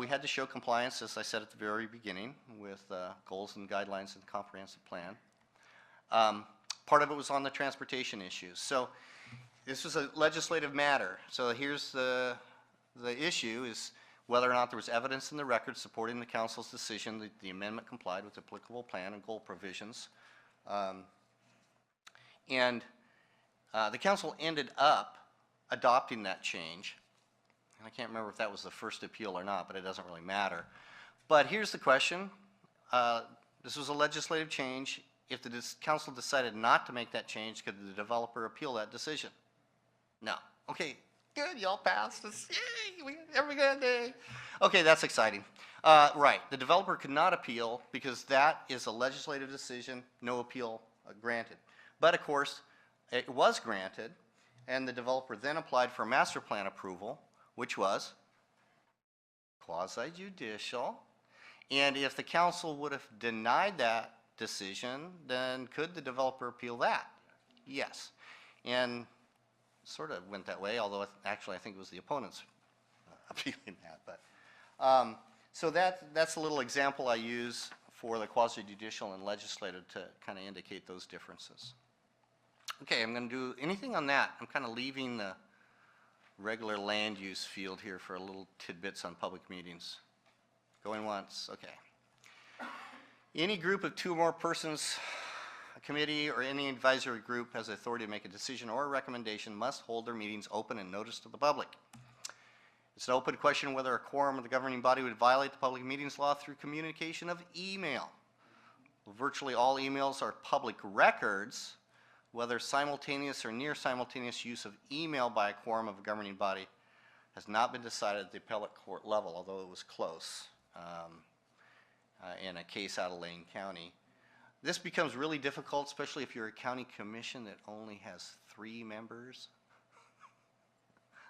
We had to show compliance, as I said at the very beginning, with goals and guidelines in the comprehensive plan. Part of it was on the transportation issues. So this was a legislative matter. So here's the issue is whether or not there was evidence in the record supporting the council's decision that the amendment complied with applicable plan and goal provisions. And the council ended up adopting that change. And I can't remember if that was the first appeal or not, but it doesn't really matter. But here's the question. This was a legislative change. If the council decided not to make that change, could the developer appeal that decision? No. Okay, good, y'all passed this. Yay, every good day. Okay, that's exciting. Right, the developer could not appeal because that is a legislative decision, no appeal granted. But of course, it was granted, and the developer then applied for master plan approval, which was quasi-judicial. And if the council would have denied that decision, then could the developer appeal that? Yes. And sort of went that way, although actually I think it was the opponents appealing that. But so that's a little example I use for the quasi-judicial and legislative to kind of indicate those differences. Okay, I'm going to do anything on that. I'm kind of leaving the regular land use field here for a little tidbits on public meetings. Going once, okay. Any group of 2 or more persons, a committee, or any advisory group has the authority to make a decision or a recommendation must hold their meetings open and notice to the public. It's an open question whether a quorum of the governing body would violate the public meetings law through communication of email. Virtually all emails are public records. Whether simultaneous or near simultaneous use of email by a quorum of a governing body has not been decided at the appellate court level, although it was close in a case out of Lane County. This becomes really difficult, especially if you're a county commission that only has 3 members.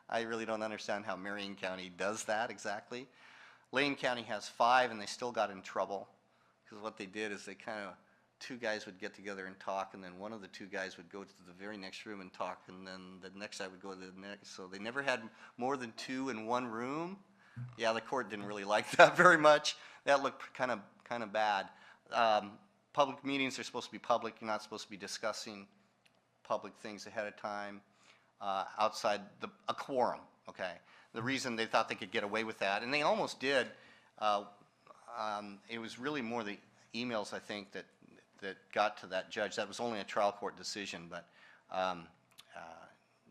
I really don't understand how Marion County does that exactly. Lane County has 5 and they still got in trouble because what they did is they kind of, 2 guys would get together and talk, and then one of the 2 guys would go to the very next room and talk, and then the next guy would go to the next. So they never had more than 2 in one room. Yeah, the court didn't really like that very much. That looked kind of bad. Public meetings are supposed to be public. You're not supposed to be discussing public things ahead of time outside a quorum, okay? The reason they thought they could get away with that, and they almost did, it was really more the emails, I think, that got to that judge. That was only a trial court decision, but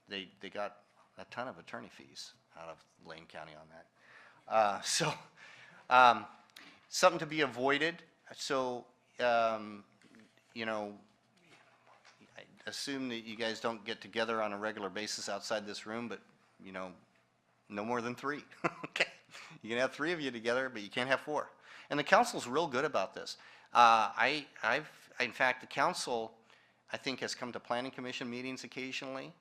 they got a ton of attorney fees out of Lane County on that. So something to be avoided. So, you know, I assume that you guys don't get together on a regular basis outside this room, but, you know, no more than 3. Okay. You can have 3 of you together, but you can't have 4. And the council's real good about this. In fact, the council, I think, has come to planning commission meetings occasionally,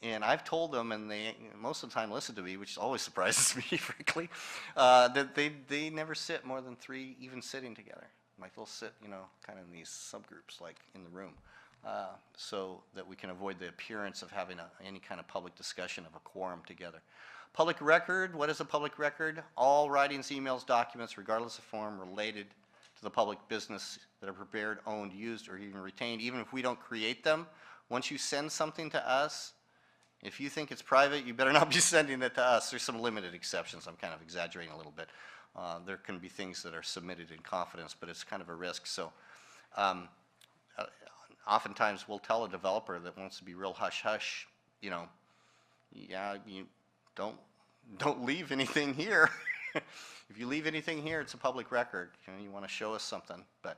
and I've told them, and they most of the time listen to me, which always surprises me, frankly, that they never sit more than 3 even sitting together. Like they'll sit, you know, kind of in these subgroups, like in the room, so that we can avoid the appearance of having any kind of public discussion of a quorum together. Public record, what is a public record? All writings, emails, documents, regardless of form, related to the public business that are prepared, owned, used, or even retained, even if we don't create them. Once you send something to us, if you think it's private, you better not be sending it to us. There's some limited exceptions. I'm kind of exaggerating a little bit. There can be things that are submitted in confidence, but it's kind of a risk. So oftentimes we'll tell a developer that wants to be real hush-hush, you know, yeah, you don't leave anything here. If you leave anything here, it's a public record. You know, you want to show us something, but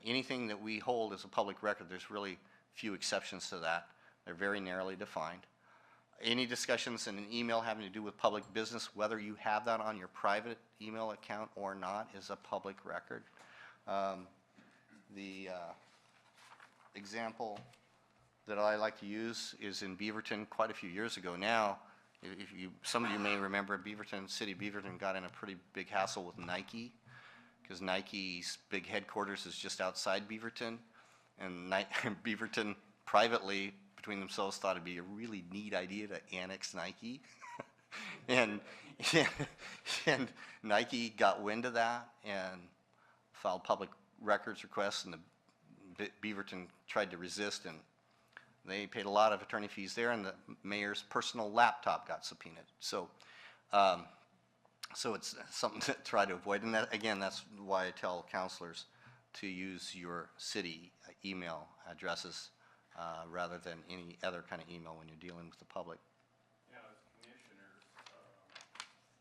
anything that we hold is a public record. There's really few exceptions to that. They're very narrowly defined. Any discussions in an email having to do with public business, whether you have that on your private email account or not, is a public record. The example that I like to use is in Beaverton quite a few years ago now. Some of you may remember City of Beaverton got in a pretty big hassle with Nike, because Nike's big headquarters is just outside Beaverton, and Beaverton privately between themselves thought it'd be a really neat idea to annex Nike. and Nike got wind of that and filed public records requests, and the Beaverton tried to resist, and they paid a lot of attorney fees there, and the mayor's personal laptop got subpoenaed. So so it's something to try to avoid, and that, again, that's why I tell counselors to use your city email addresses rather than any other kind of email when you're dealing with the public. Yeah, as commissioners,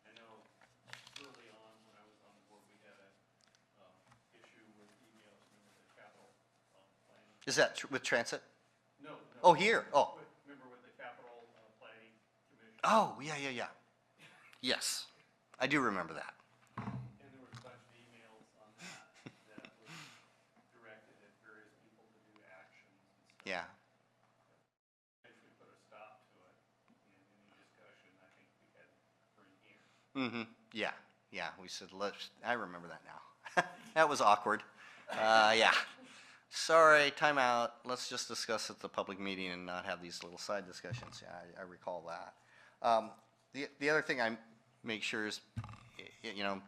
I know early on when I was on the board, we had an issue with emails with the capital planning. Is that with transit? No. Oh, here. Oh. Remember with the capital planning commission? Oh, yeah. Yes, I do remember that. And there was a bunch of emails on that was directed at various people to do actions and stuff. Yeah. Eventually put a stop to it, and any discussion I think we had to bring here. Mm-hmm. Yeah. We said, I remember that now. That was awkward. Yeah. Sorry, time out. Let's just discuss at the public meeting and not have these little side discussions. Yeah, I recall that. The other thing I make sure is, you know,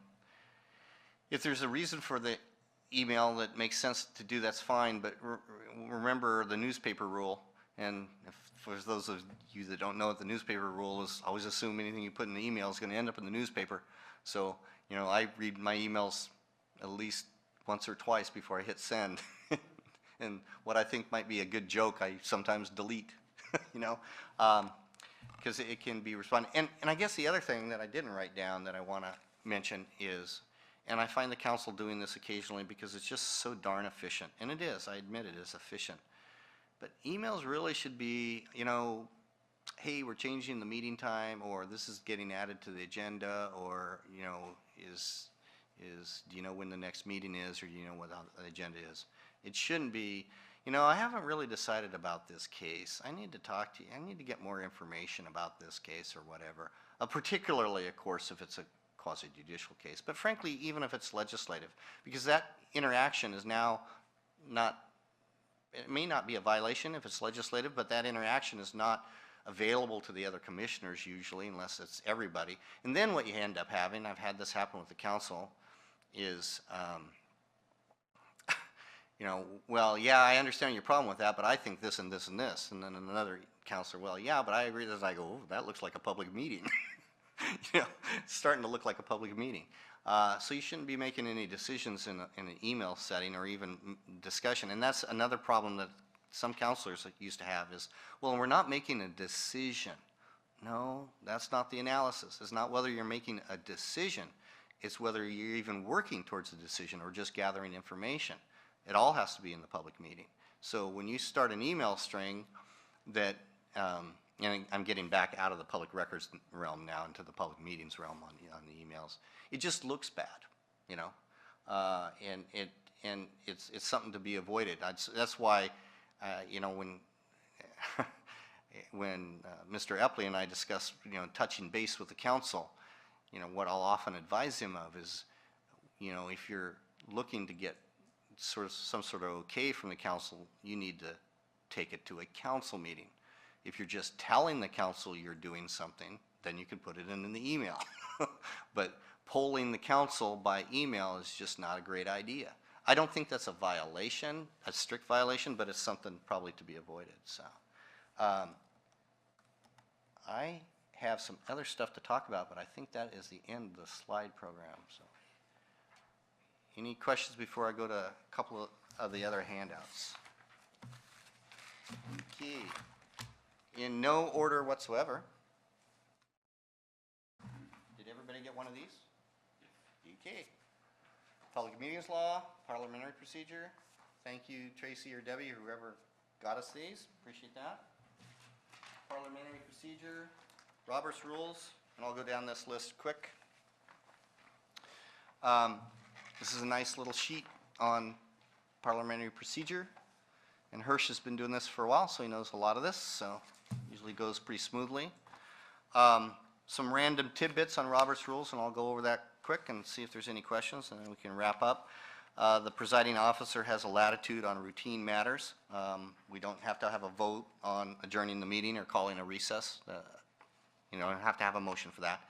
if there's a reason for the email that makes sense to do, that's fine, but remember the newspaper rule. And for those of you that don't know what the newspaper rule is, always assume anything you put in the email is going to end up in the newspaper. So, you know, I read my emails at least once or twice before I hit send. And what I think might be a good joke, I sometimes delete, you know, because it can be responded. And I guess the other thing that I didn't write down that I want to mention is, and I find the council doing this occasionally because it's just so darn efficient, and it is, I admit it is efficient. But emails really should be, you know, hey, we're changing the meeting time, or this is getting added to the agenda, or, you know, do you know when the next meeting is, or do you know what the agenda is? It shouldn't be, you know, I haven't really decided about this case. I need to talk to you. I need to get more information about this case or whatever. Particularly, of course, if it's a quasi-judicial case. But frankly, even if it's legislative, because that interaction is now not, it may not be a violation if it's legislative, but that interaction is not available to the other commissioners usually, unless it's everybody. And then what you end up having, I've had this happen with the council, is, you know, well, yeah, I understand your problem with that, but I think this and this and this. And then another counselor, well, yeah, but I agree with this. I go, oh, that looks like a public meeting. You know, it's starting to look like a public meeting. So you shouldn't be making any decisions in an email setting or even discussion. And that's another problem that some counselors used to have is, well, we're not making a decision. No, that's not the analysis. It's not whether you're making a decision. It's whether you're even working towards a decision or just gathering information. It all has to be in the public meeting. So when you start an email string that, and I'm getting back out of the public records realm now into the public meetings realm on the emails, it just looks bad, you know, and it's something to be avoided. That's why, you know, when Mr. Epley and I discuss, you know, touching base with the council, you know, what I'll often advise him of is, you know, if you're looking to get some sort of okay from the council, you need to take it to a council meeting. If you're just telling the council you're doing something, then you can put it in the email. But polling the council by email is just not a great idea. I don't think that's a violation, a strict violation, but it's something probably to be avoided. So I have some other stuff to talk about, but I think that is the end of the slide program. So any questions before I go to a couple of the other handouts? Okay. In no order whatsoever. Did everybody get one of these? Okay. Public meetings law, parliamentary procedure. Thank you, Tracy or Debbie, or whoever got us these. Appreciate that. Parliamentary procedure, Robert's rules, and I'll go down this list quick. This is a nice little sheet on parliamentary procedure, and Hirsch has been doing this for a while, so he knows a lot of this, so usually goes pretty smoothly. Some random tidbits on Robert's rules, and I'll go over that quick and see if there's any questions, and then we can wrap up. The presiding officer has a latitude on routine matters. We don't have to have a vote on adjourning the meeting or calling a recess. You know, have to have a motion for that.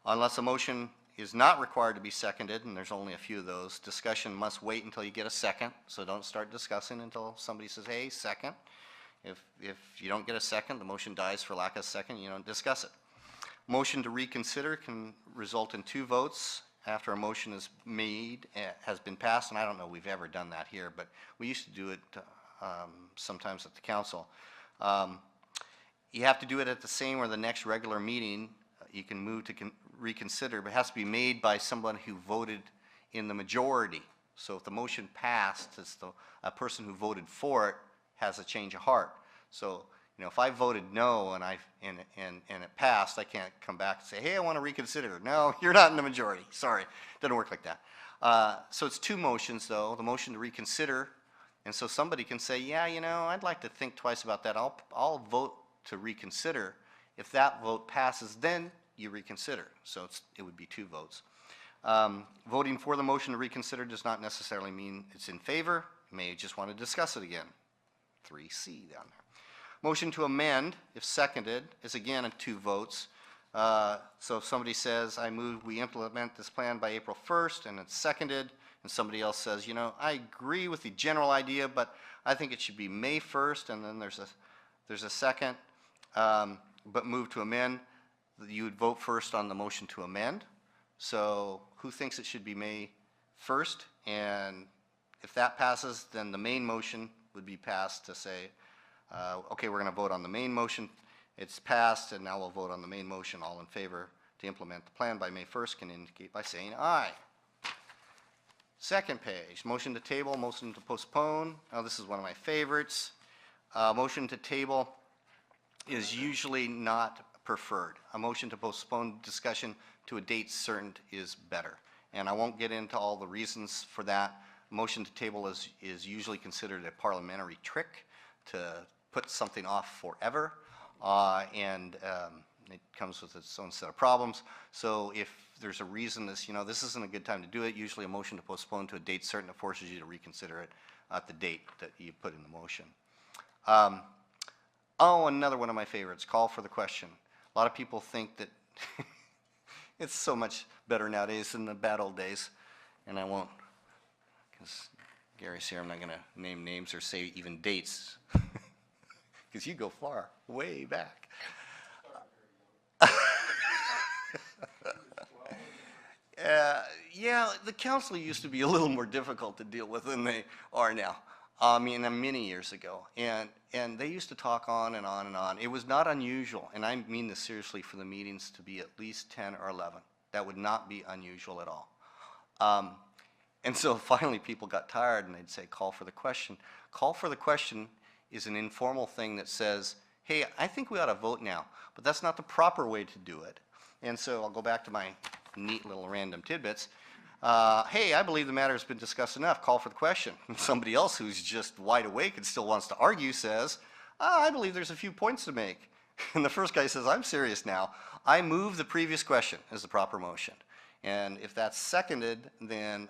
Unless a motion is not required to be seconded, and there's only a few of those, discussion must wait until you get a second, so don't start discussing until somebody says, hey, second. If you don't get a second, the motion dies for lack of a second, you don't discuss it. Motion to reconsider can result in 2 votes after a motion is made, has been passed, and I don't know if we've ever done that here, but we used to do it sometimes at the council. You have to do it at the same or the next regular meeting. You can move to reconsider, but it has to be made by someone who voted in the majority. So if the motion passed, it's a person who voted for it has a change of heart. So, you know, if I voted no and it passed, I can't come back and say, hey, I want to reconsider. No, you're not in the majority. Sorry, it doesn't work like that. So it's 2 motions, though. The motion to reconsider, and so somebody can say, yeah, you know, I'd like to think twice about that. I'll vote to reconsider. If that vote passes, then you reconsider. So it would be 2 votes. Voting for the motion to reconsider does not necessarily mean it's in favor. You may just want to discuss it again. 3C down there. Motion to amend, if seconded, is again a 2 votes. So if somebody says, I move we implement this plan by April 1st, and it's seconded, and somebody else says, you know, I agree with the general idea, but I think it should be May 1st, and then there's a second, but move to amend, you would vote first on the motion to amend. So who thinks it should be May first, and if that passes, then the main motion would be passed to say, okay, we're going to vote on the main motion. It's passed, and now we'll vote on the main motion. All in favor to implement the plan by May 1st can indicate by saying aye. Second page, motion to table, motion to postpone. Now, this is one of my favorites. Motion to table is usually not preferred. A motion to postpone discussion to a date certain is better. And I won't get into all the reasons for that. Motion to table is usually considered a parliamentary trick to put something off forever. And it comes with its own set of problems. So if there's a reason this isn't a good time to do it, usually a motion to postpone to a date certain that forces you to reconsider it at the date that you put in the motion. Another one of my favorites, call for the question. A lot of people think that it's so much better nowadays than the bad old days, and I won't, because Gary's here. I'm not going to name names or say even dates, because you go far, way back. Yeah, the council used to be a little more difficult to deal with than they are now. I mean, many years ago, and they used to talk on and on and on. It was not unusual, and I mean this seriously, for the meetings to be at least 10 or 11. That would not be unusual at all. And so finally people got tired, and they'd say, call for the question. Call for the question is an informal thing that says, hey, I think we ought to vote now, but that's not the proper way to do it. And so I'll go back to my neat little random tidbits. Hey, I believe the matter has been discussed enough. Call for the question. Somebody else who's just wide awake and still wants to argue says, I believe there's a few points to make. And the first guy says, I'm serious now. I move the previous question as the proper motion. And if that's seconded, then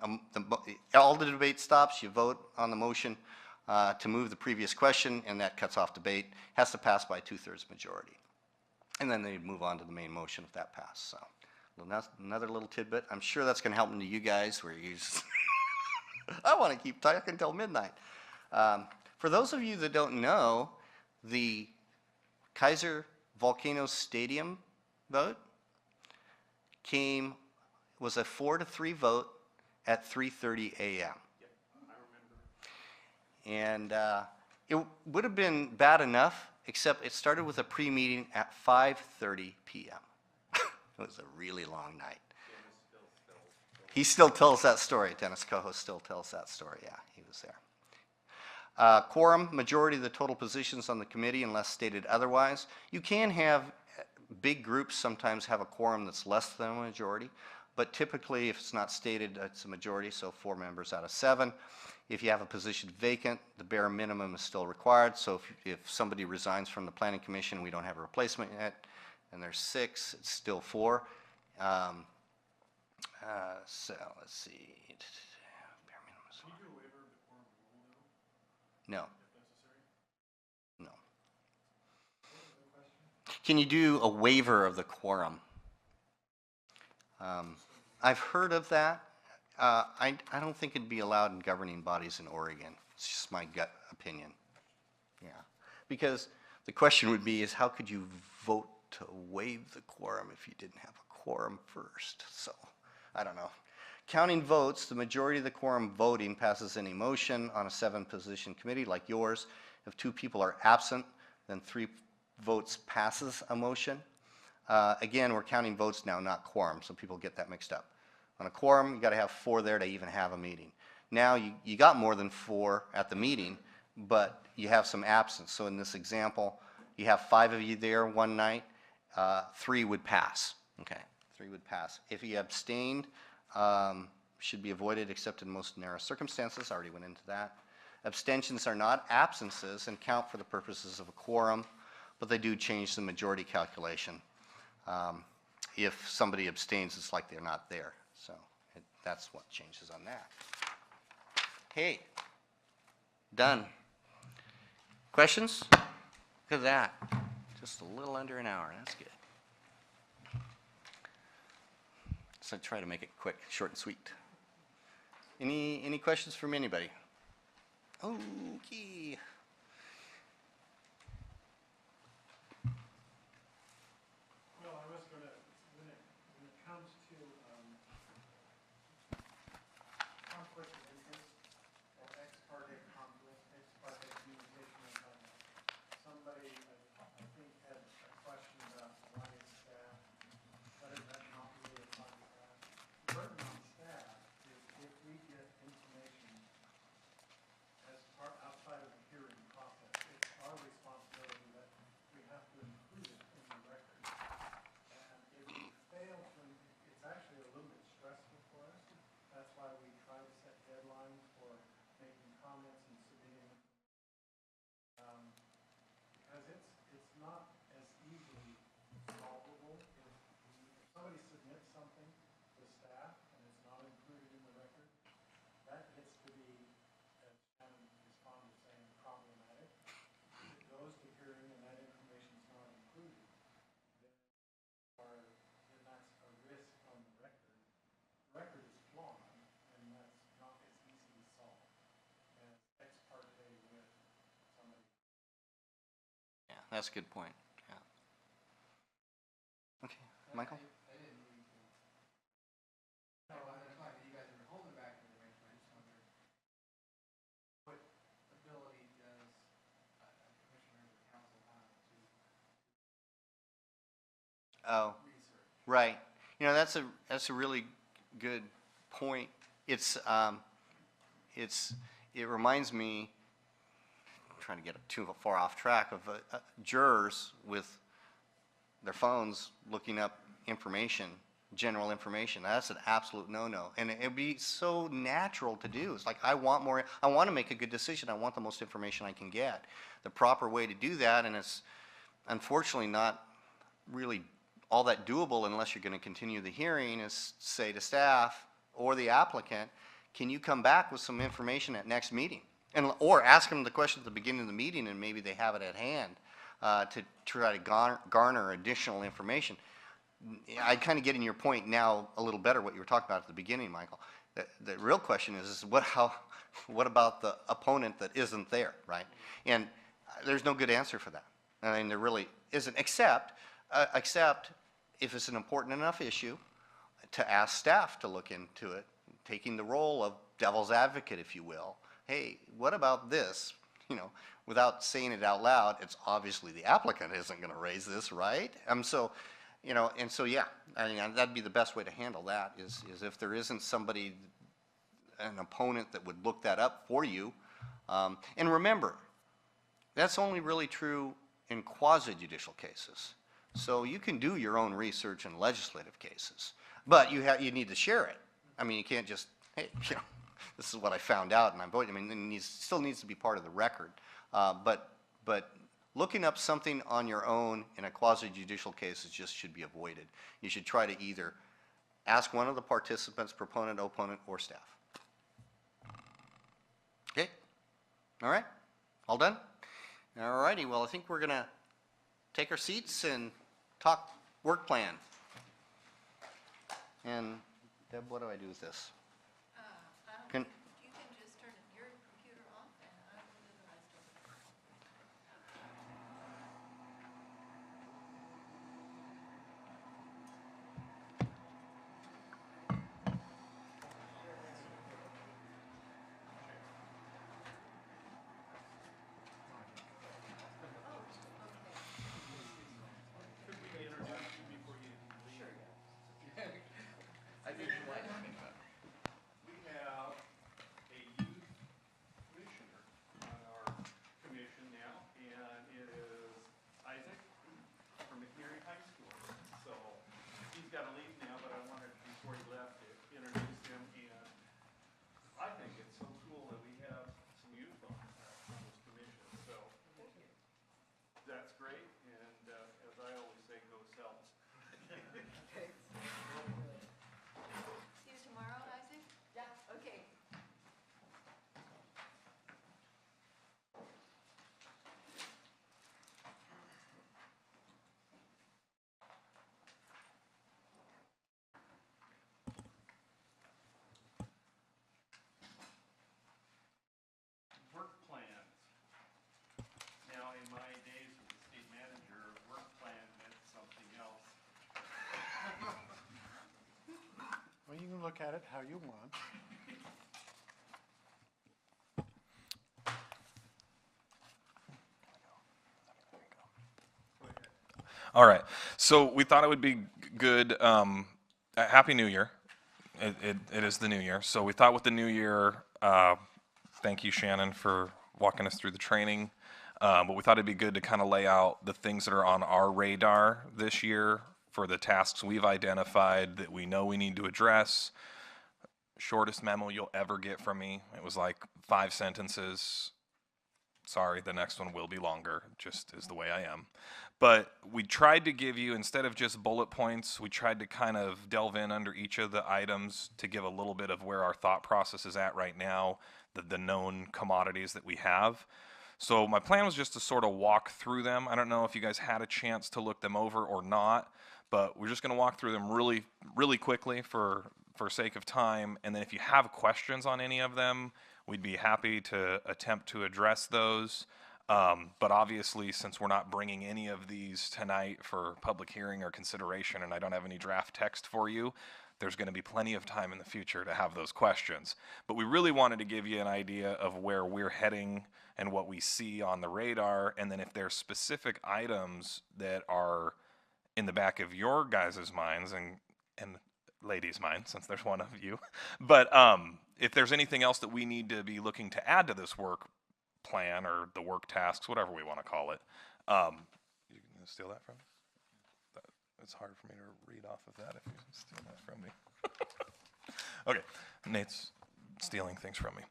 all the debate stops. You vote on the motion to move the previous question, and that cuts off debate. Has to pass by 2/3 majority. And then they move on to the main motion if that passed. So another little tidbit. I'm sure that's going to help into you guys where you just I want to keep talking until midnight. For those of you that don't know, the Keizer Volcano Stadium vote was a 4-3 vote at 3:30 a.m. And it would have been bad enough, except it started with a pre-meeting at 5:30 p.m. It was a really long night. He still tells that story. Dennis Coho still tells that story. Yeah, he was there. Quorum, majority of the total positions on the committee unless stated otherwise. You can have big groups sometimes have a quorum that's less than a majority, but typically if it's not stated, it's a majority, so 4 members out of 7. If you have a position vacant, the bare minimum is still required. So if somebody resigns from the Planning Commission, we don't have a replacement yet, and there's 6, it's still 4. So let's see. Bare minimum is 4. Can you do a waiver of the quorum rule though, No, if necessary? no. Can you do a waiver of the quorum? I've heard of that. I don't think it'd be allowed in governing bodies in Oregon. It's just my gut opinion. Yeah, because the question would be is how could you vote to waive the quorum if you didn't have a quorum first? So I don't know. Counting votes, the majority of the quorum voting passes any motion on a 7-position committee like yours. If 2 people are absent, then 3 votes passes a motion. Again, we're counting votes now, not quorum, so people get that mixed up. On a quorum, you got to have 4 there to even have a meeting. Now, you got more than 4 at the meeting, but you have some absence. So in this example, you have 5 of you there one night, 3 would pass. Okay, 3 would pass. If you abstained, should be avoided except in most narrow circumstances. I already went into that. Abstentions are not absences and count for the purposes of a quorum, but they do change the majority calculation. If somebody abstains, it's like they're not there. So that's what changes on that. Hey, done. Questions? Look at that. Just a little under an hour. That's good. So I try to make it quick, short and sweet. Any questions from anybody? Okay. Well, I was going to, when it comes to that's a good point, yeah. Okay, Michael? I didn't mean to. No, that's fine, you guys are holding back information, I just wondered what ability does a commissioner or council have to Oh, research? right. You know, that's a really good point. It reminds me, I'm trying to get too far off track, of jurors with their phones looking up information, general information. That's an absolute no-no. And it'd be so natural to do. It's like, I want to make a good decision. I want the most information I can get. The proper way to do that, and it's unfortunately not really all that doable unless you're going to continue the hearing, is say to staff or the applicant, can you come back with some information at next meeting? Or ask them the question at the beginning of the meeting, and maybe they have it at hand to try to garner additional information. I kind of get in your point now a little better, what you were talking about at the beginning, Michael. The real question is what about the opponent that isn't there, right? And there's no good answer for that. I mean, there really isn't, except if it's an important enough issue to ask staff to look into it, taking the role of devil's advocate, if you will. Hey, what about this? You know, without saying it out loud, it's obviously the applicant isn't going to raise this, right? So, you know, and so, yeah, I mean, that'd be the best way to handle that is if there isn't somebody, an opponent that would look that up for you. And remember, that's only really true in quasi-judicial cases. So you can do your own research in legislative cases, but you need to share it. I mean, you can't just, hey, you know, this is what I found out, and I'm voting. I mean, it still needs to be part of the record. But looking up something on your own in a quasi-judicial case should be avoided. You should try to either ask one of the participants, proponent, opponent, or staff. Okay? All right? All done? All righty. Well, I think we're going to take our seats and talk work plan. And Deb, what do I do with this? Can, You can just turn your computer off and I will do the rest of it. I didn't like it. We have a youth commissioner on our commission now, and it is Isaac from McNary High School. So he's got to leave now, but I wanted, before he left, to introduce him. And I think it's so cool that we have some youth on this commission. So that's great, and as I always say, go Celts. See you tomorrow, Isaac? Yeah. Okay. Work plans. Now, in my days as a state manager, work plan meant something else. Well, you can look at it how you want. All right. So we thought it would be good. Happy New Year. It is the new year. So we thought with the new year, thank you, Shannon, for walking us through the training. But we thought it'd be good to kind of lay out the things that are on our radar this year for the tasks we've identified that we know we need to address. Shortest memo you'll ever get from me. It was like 5 sentences. Sorry, the next one will be longer, just is the way I am. But we tried to give you, instead of just bullet points, we tried to kind of delve in under each of the items to give a little bit of where our thought process is at right now, the known commodities that we have. So my plan was just to sort of walk through them. I don't know if you guys had a chance to look them over or not, but we're just going to walk through them really, really quickly for sake of time. And then if you have questions on any of them, we'd be happy to attempt to address those. But obviously, since we're not bringing any of these tonight for public hearing or consideration, and I don't have any draft text for you, there's going to be plenty of time in the future to have those questions. But we really wanted to give you an idea of where we're heading and what we see on the radar, and then if there's specific items that are in the back of your guys' minds and ladies' minds, since there's one of you, but if there's anything else that we need to be looking to add to this work plan or the work tasks, whatever we want to call it, you can steal that from me? It's hard for me to read off of that if you steal that from me. Okay, Nate's stealing things from me.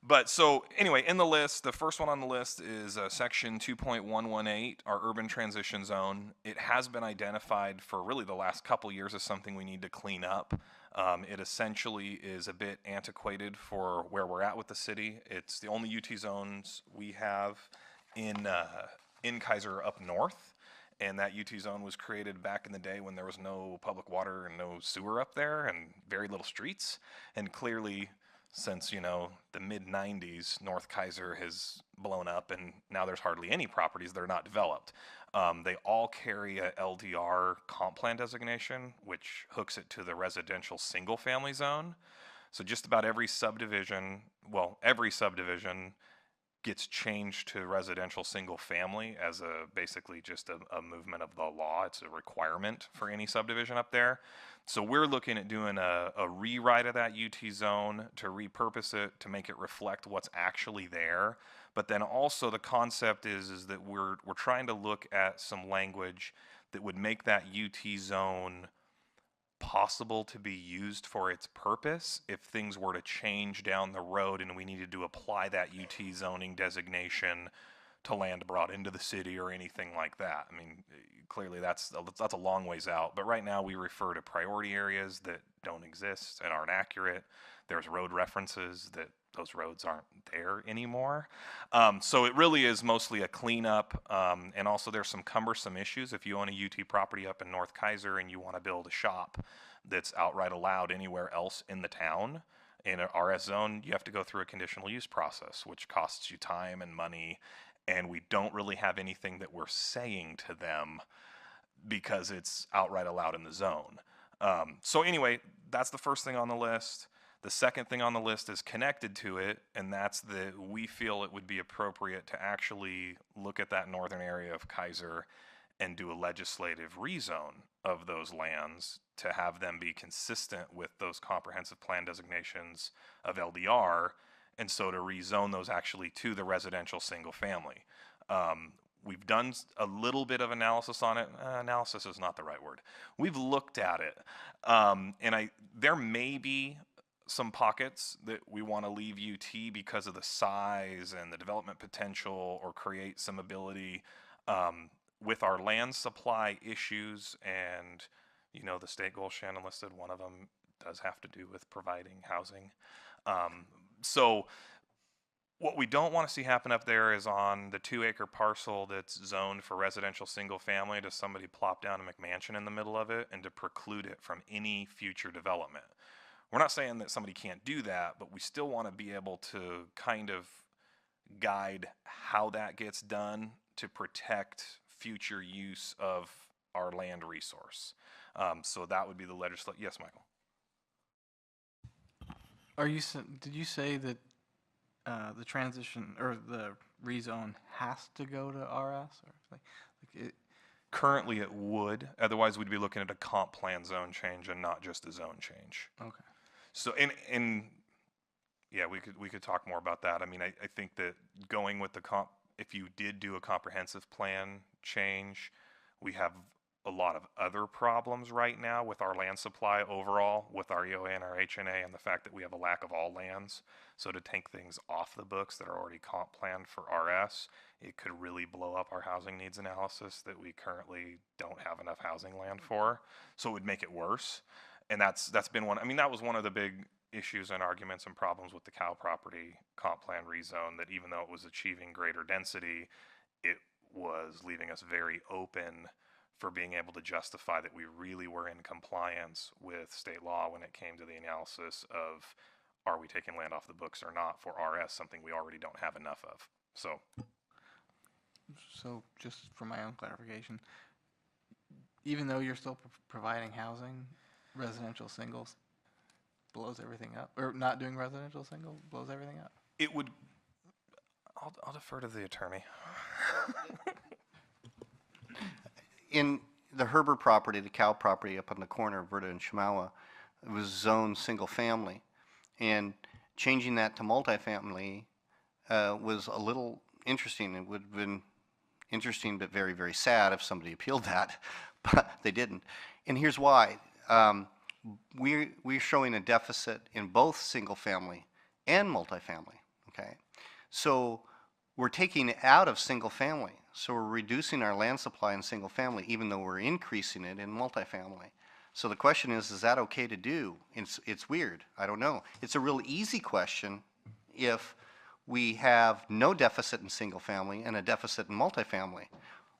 But so anyway, in the list, the first one on the list is section 2.118, our urban transition zone. It has been identified for really the last couple years as something we need to clean up. It essentially is a bit antiquated for where we're at with the city. It's the only UT zones we have in Keizer up north. And that UT zone was created back in the day when there was no public water and no sewer up there and very little streets. And clearly, since, you know, the mid-90s, North Keizer has blown up and now there's hardly any properties that are not developed. They all carry a LDR comp plan designation, which hooks it to the residential single-family zone. So just about every subdivision, well, every subdivision gets changed to residential single family as a basically just a movement of the law. It's a requirement for any subdivision up there. So we're looking at doing a rewrite of that UT zone to repurpose it to make it reflect what's actually there. But then also the concept is that we're trying to look at some language that would make that UT zone possible to be used for its purpose if things were to change down the road and we needed to apply that UT zoning designation to land brought into the city or anything like that. I mean, clearly that's a long ways out, but right now we refer to priority areas that don't exist and aren't accurate. There's road references that those roads aren't there anymore. So it really is mostly a cleanup, and also there's some cumbersome issues. If you own a UT property up in North Keizer and you want to build a shop that's outright allowed anywhere else in the town, in an RS zone, you have to go through a conditional use process, which costs you time and money, and we don't really have anything that we're saying to them because it's outright allowed in the zone. So anyway, that's the first thing on the list. The second thing on the list is connected to it, and that's that we feel it would be appropriate to actually look at that northern area of Keizer and do a legislative rezone of those lands to have them be consistent with those comprehensive plan designations of LDR, and so to rezone those actually to the residential single family. We've done a little bit of analysis on it. Analysis is not the right word. We've looked at it, and there may be some pockets that we want to leave UT because of the size and the development potential, or create some ability with our land supply issues. And, you know, the state goal Shannon listed, one of them does have to do with providing housing. So what we don't want to see happen up there is on the 2-acre parcel that's zoned for residential single family, to somebody plop down a McMansion in the middle of it and to preclude it from any future development. We're not saying that somebody can't do that, but we still want to be able to kind of guide how that gets done to protect future use of our land resource. So that would be the legislation. Yes, Michael. Did you say that the transition or the rezone has to go to RS, or like it? Currently it would, otherwise we'd be looking at a comp plan zone change and not just a zone change. Okay. So yeah, we could talk more about that. I mean, I think that going with the if you did do a comprehensive plan change, we have a lot of other problems right now with our land supply overall, with our EOA and our HNA, and the fact that we have a lack of all lands. So to take things off the books that are already comp planned for RS, it could really blow up our housing needs analysis that we currently don't have enough housing land for. So it would make it worse. And that's been one, I mean, that was one of the big issues and arguments and problems with the Cow property comp plan rezone, that even though it was achieving greater density, it was leaving us very open for being able to justify that we really were in compliance with state law when it came to the analysis of, are we taking land off the books or not for RS, something we already don't have enough of. So So just for my own clarification, even though you're still providing housing, residential singles blows everything up, or not doing residential single blows everything up? It would, I'll defer to the attorney. In the Herbert property, the cow property up on the corner of Verda and Shamawa, it was zoned single family. And changing that to multifamily was a little interesting. It would have been interesting but very, very sad if somebody appealed that, but they didn't. And here's why. We're showing a deficit in both single family and multifamily, okay? So we're taking it out of single family. So we're reducing our land supply in single family, even though we're increasing it in multifamily. So the question is that okay to do? It's weird, I don't know. It's a real easy question if we have no deficit in single family and a deficit in multifamily.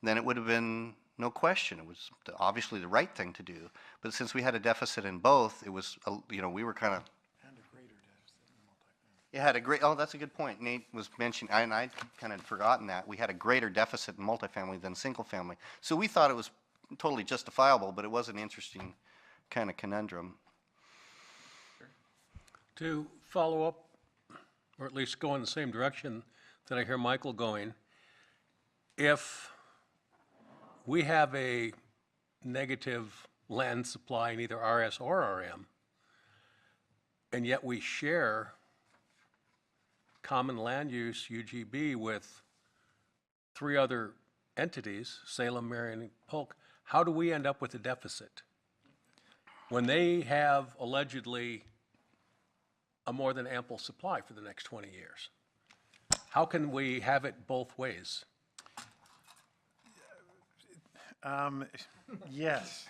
Then it would have been no question. It was obviously the right thing to do. But since we had a deficit in both, it was, you know, we were kind of. And a greater deficit in multifamily. It had a great, oh, that's a good point. Nate was mentioning, and I kind of forgotten that. We had a greater deficit in multifamily than single family. So we thought it was totally justifiable, but it was an interesting kind of conundrum. To follow up, or at least go in the same direction that I hear Michael going, if we have a negative land supply in either RS or RM, and yet we share common land use, UGB, with 3 other entities, Salem, Marion, and Polk, how do we end up with a deficit? When they have allegedly a more than ample supply for the next 20 years. How can we have it both ways? Yes.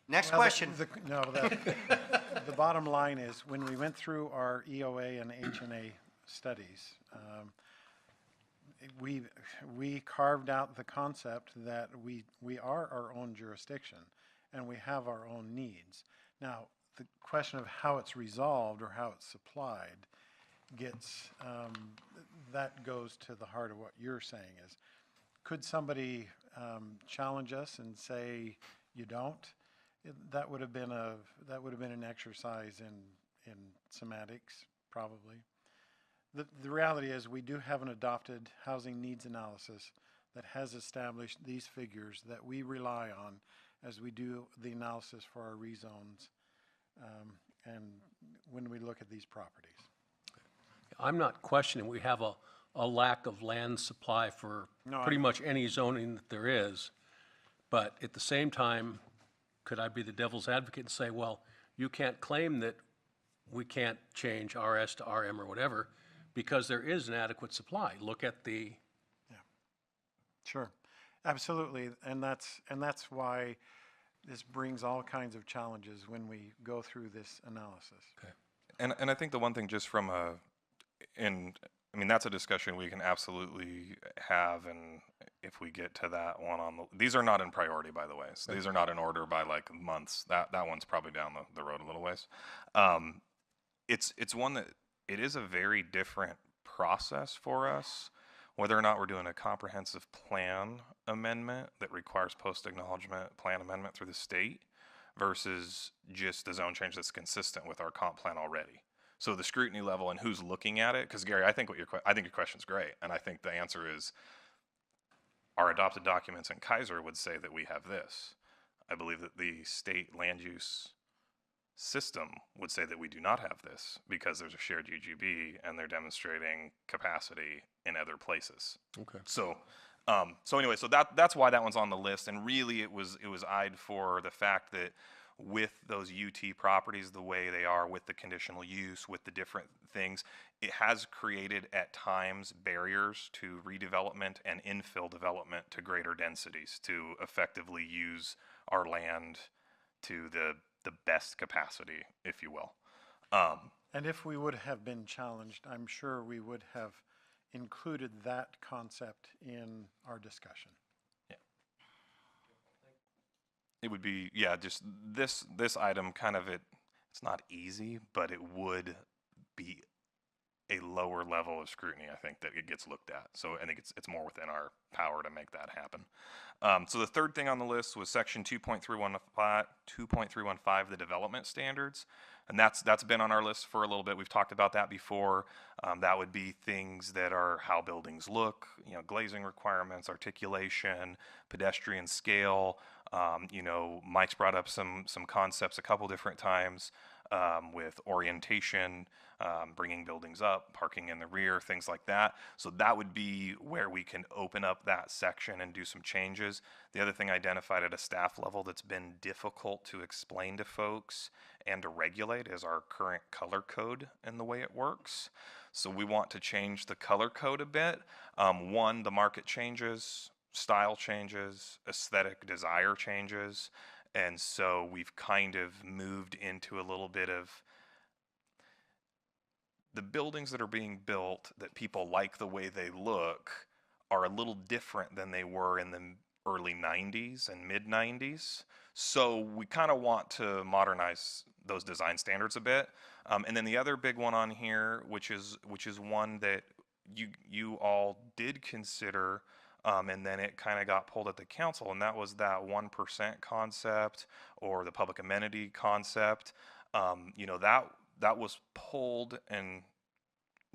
Next Well, question. The bottom line is, when we went through our EOA and HNA studies, we carved out the concept that we are our own jurisdiction and we have our own needs. Now, the question of how it's resolved or how it's supplied gets, that goes to the heart of what you're saying is, could somebody challenge us and say, you don't? That would have been an exercise in semantics, probably. The reality is we do have an adopted housing needs analysis that has established these figures that we rely on as we do the analysis for our rezones and when we look at these properties. I'm not questioning we have a lack of land supply for pretty much any zoning that there is. But at the same time, could I be the devil's advocate and say, well, you can't claim that we can't change RS to RM or whatever because there is an adequate supply. Look at the. Sure, absolutely, and that's why this brings all kinds of challenges when we go through this analysis. Okay. And I think the one thing just from I mean, that's a discussion we can absolutely have, and if we get to that one these are not in priority, by the way. So these are not in order by like months. That one's probably down the road a little ways. It's one that it is a very different process for us, whether or not we're doing a comprehensive plan amendment that requires post-acknowledgement plan amendment through the state versus just the zone change that's consistent with our comp plan already. So the scrutiny level and who's looking at it, because Gary, I think your question's great, and I think the answer is our adopted documents in Keizer would say that we have this. I believe that the state land use system would say that we do not have this because there's a shared UGB and they're demonstrating capacity in other places. Okay. So anyway, so that's why that one's on the list, and really it was eyed for the fact that with those UT properties the way they are, with the conditional use, with the different things, it has created at times barriers to redevelopment and infill development to greater densities to effectively use our land to the best capacity, if you will. And if we would have been challenged, I'm sure we would have included that concept in our discussion. Yeah. It would be, yeah, just this item kind of it's not easy, but it would be a lower level of scrutiny, I think, that it gets looked at. So I think it's more within our power to make that happen. So the third thing on the list was section 2.315, the development standards. And that's been on our list for a little bit. We've talked about that before. That would be things that are how buildings look, you know, glazing requirements, articulation, pedestrian scale. You know, Mike's brought up some concepts a couple different times with orientation, bringing buildings up, parking in the rear, things like that. So that would be where we can open up that section and do some changes. The other thing identified at a staff level that's been difficult to explain to folks and to regulate is our current color code and the way it works. So we want to change the color code a bit. One, the market changes, style changes, aesthetic desire changes. And so we've kind of moved into a little bit of the buildings that are being built that people like the way they look are a little different than they were in the early 90s and mid 90s. So we kind of want to modernize those design standards a bit. And then the other big one on here, which is one that you all did consider, and then it kind of got pulled at the council, and that was that 1% concept or the public amenity concept. You know, that was pulled and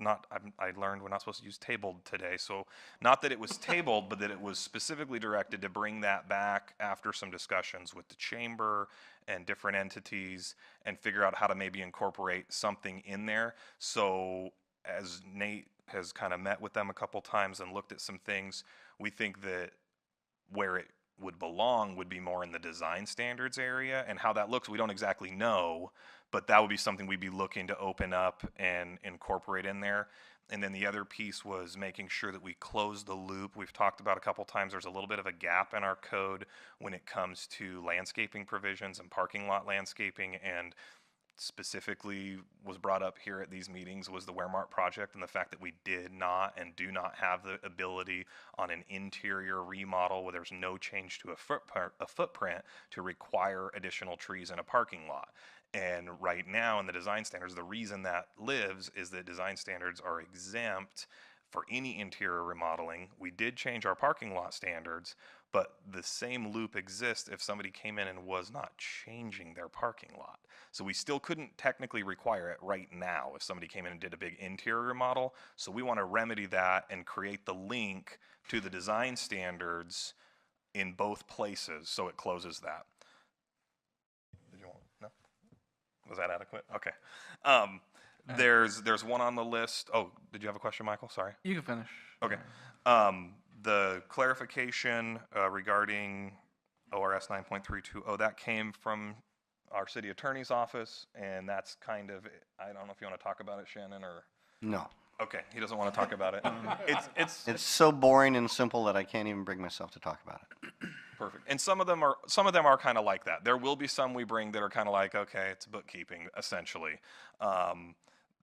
I learned we're not supposed to use tabled today. So not that it was tabled, but that it was specifically directed to bring that back after some discussions with the chamber and different entities and figure out how to maybe incorporate something in there. So as Nate has kind of met with them a couple times and looked at some things, we think that where it would belong would be more in the design standards area, and how that looks we don't exactly know, but that would be something we'd be looking to open up and incorporate in there. And then the other piece was making sure that we close the loop. We've talked about a couple times there's a little bit of a gap in our code when it comes to landscaping provisions and parking lot landscaping, and specifically was brought up here at these meetings was the Wehrmart project and the fact that we did not and do not have the ability on an interior remodel where there's no change to a footprint to require additional trees in a parking lot. And right now in the design standards, the reason that lives is that design standards are exempt for any interior remodeling. We did change our parking lot standards, but the same loop exists if somebody came in and was not changing their parking lot. So we still couldn't technically require it right now if somebody came in and did a big interior remodel. So we want to remedy that and create the link to the design standards in both places so it closes that. Did you want, no? Was that adequate? Okay. There's one on the list. Oh, did you have a question, Michael? Sorry. You can finish. Okay. The clarification regarding ORS 9.320, that came from our city attorney's office, and that's kind of, I don't know if you want to talk about it, Shannon, or? No. Okay, he doesn't want to talk about it. It's so boring and simple that I can't even bring myself to talk about it. Perfect. And some of them are kind of like that. There will be some we bring that are kind of like, okay, it's bookkeeping, essentially.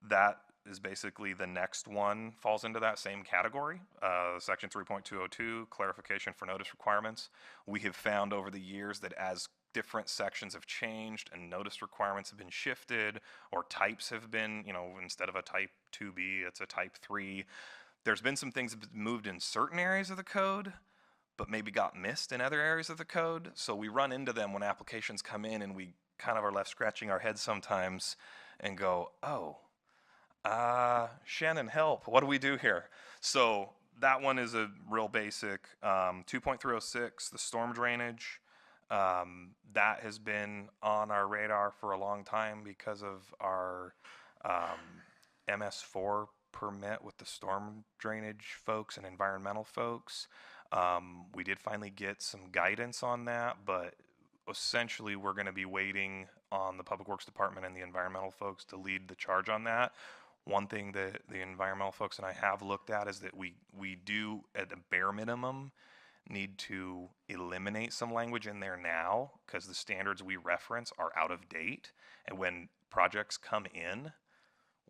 That is basically the next one falls into that same category. Section 3.202, clarification for notice requirements. We have found over the years that as different sections have changed and notice requirements have been shifted, or types have been, you know, instead of a type 2B, it's a type 3. There's been some things that have moved in certain areas of the code, but maybe got missed in other areas of the code. So we run into them when applications come in, and we kind of are left scratching our heads sometimes and go, oh, Shannon, help, what do we do here? So that one is a real basic. 2.306, the storm drainage. That has been on our radar for a long time because of our MS4 permit with the storm drainage folks and environmental folks. We did finally get some guidance on that, but essentially we're going to be waiting on the Public Works Department and the environmental folks to lead the charge on that. One thing that the environmental folks and I have looked at is that we do, at a bare minimum, need to eliminate some language in there now because the standards we reference are out of date. And when projects come in,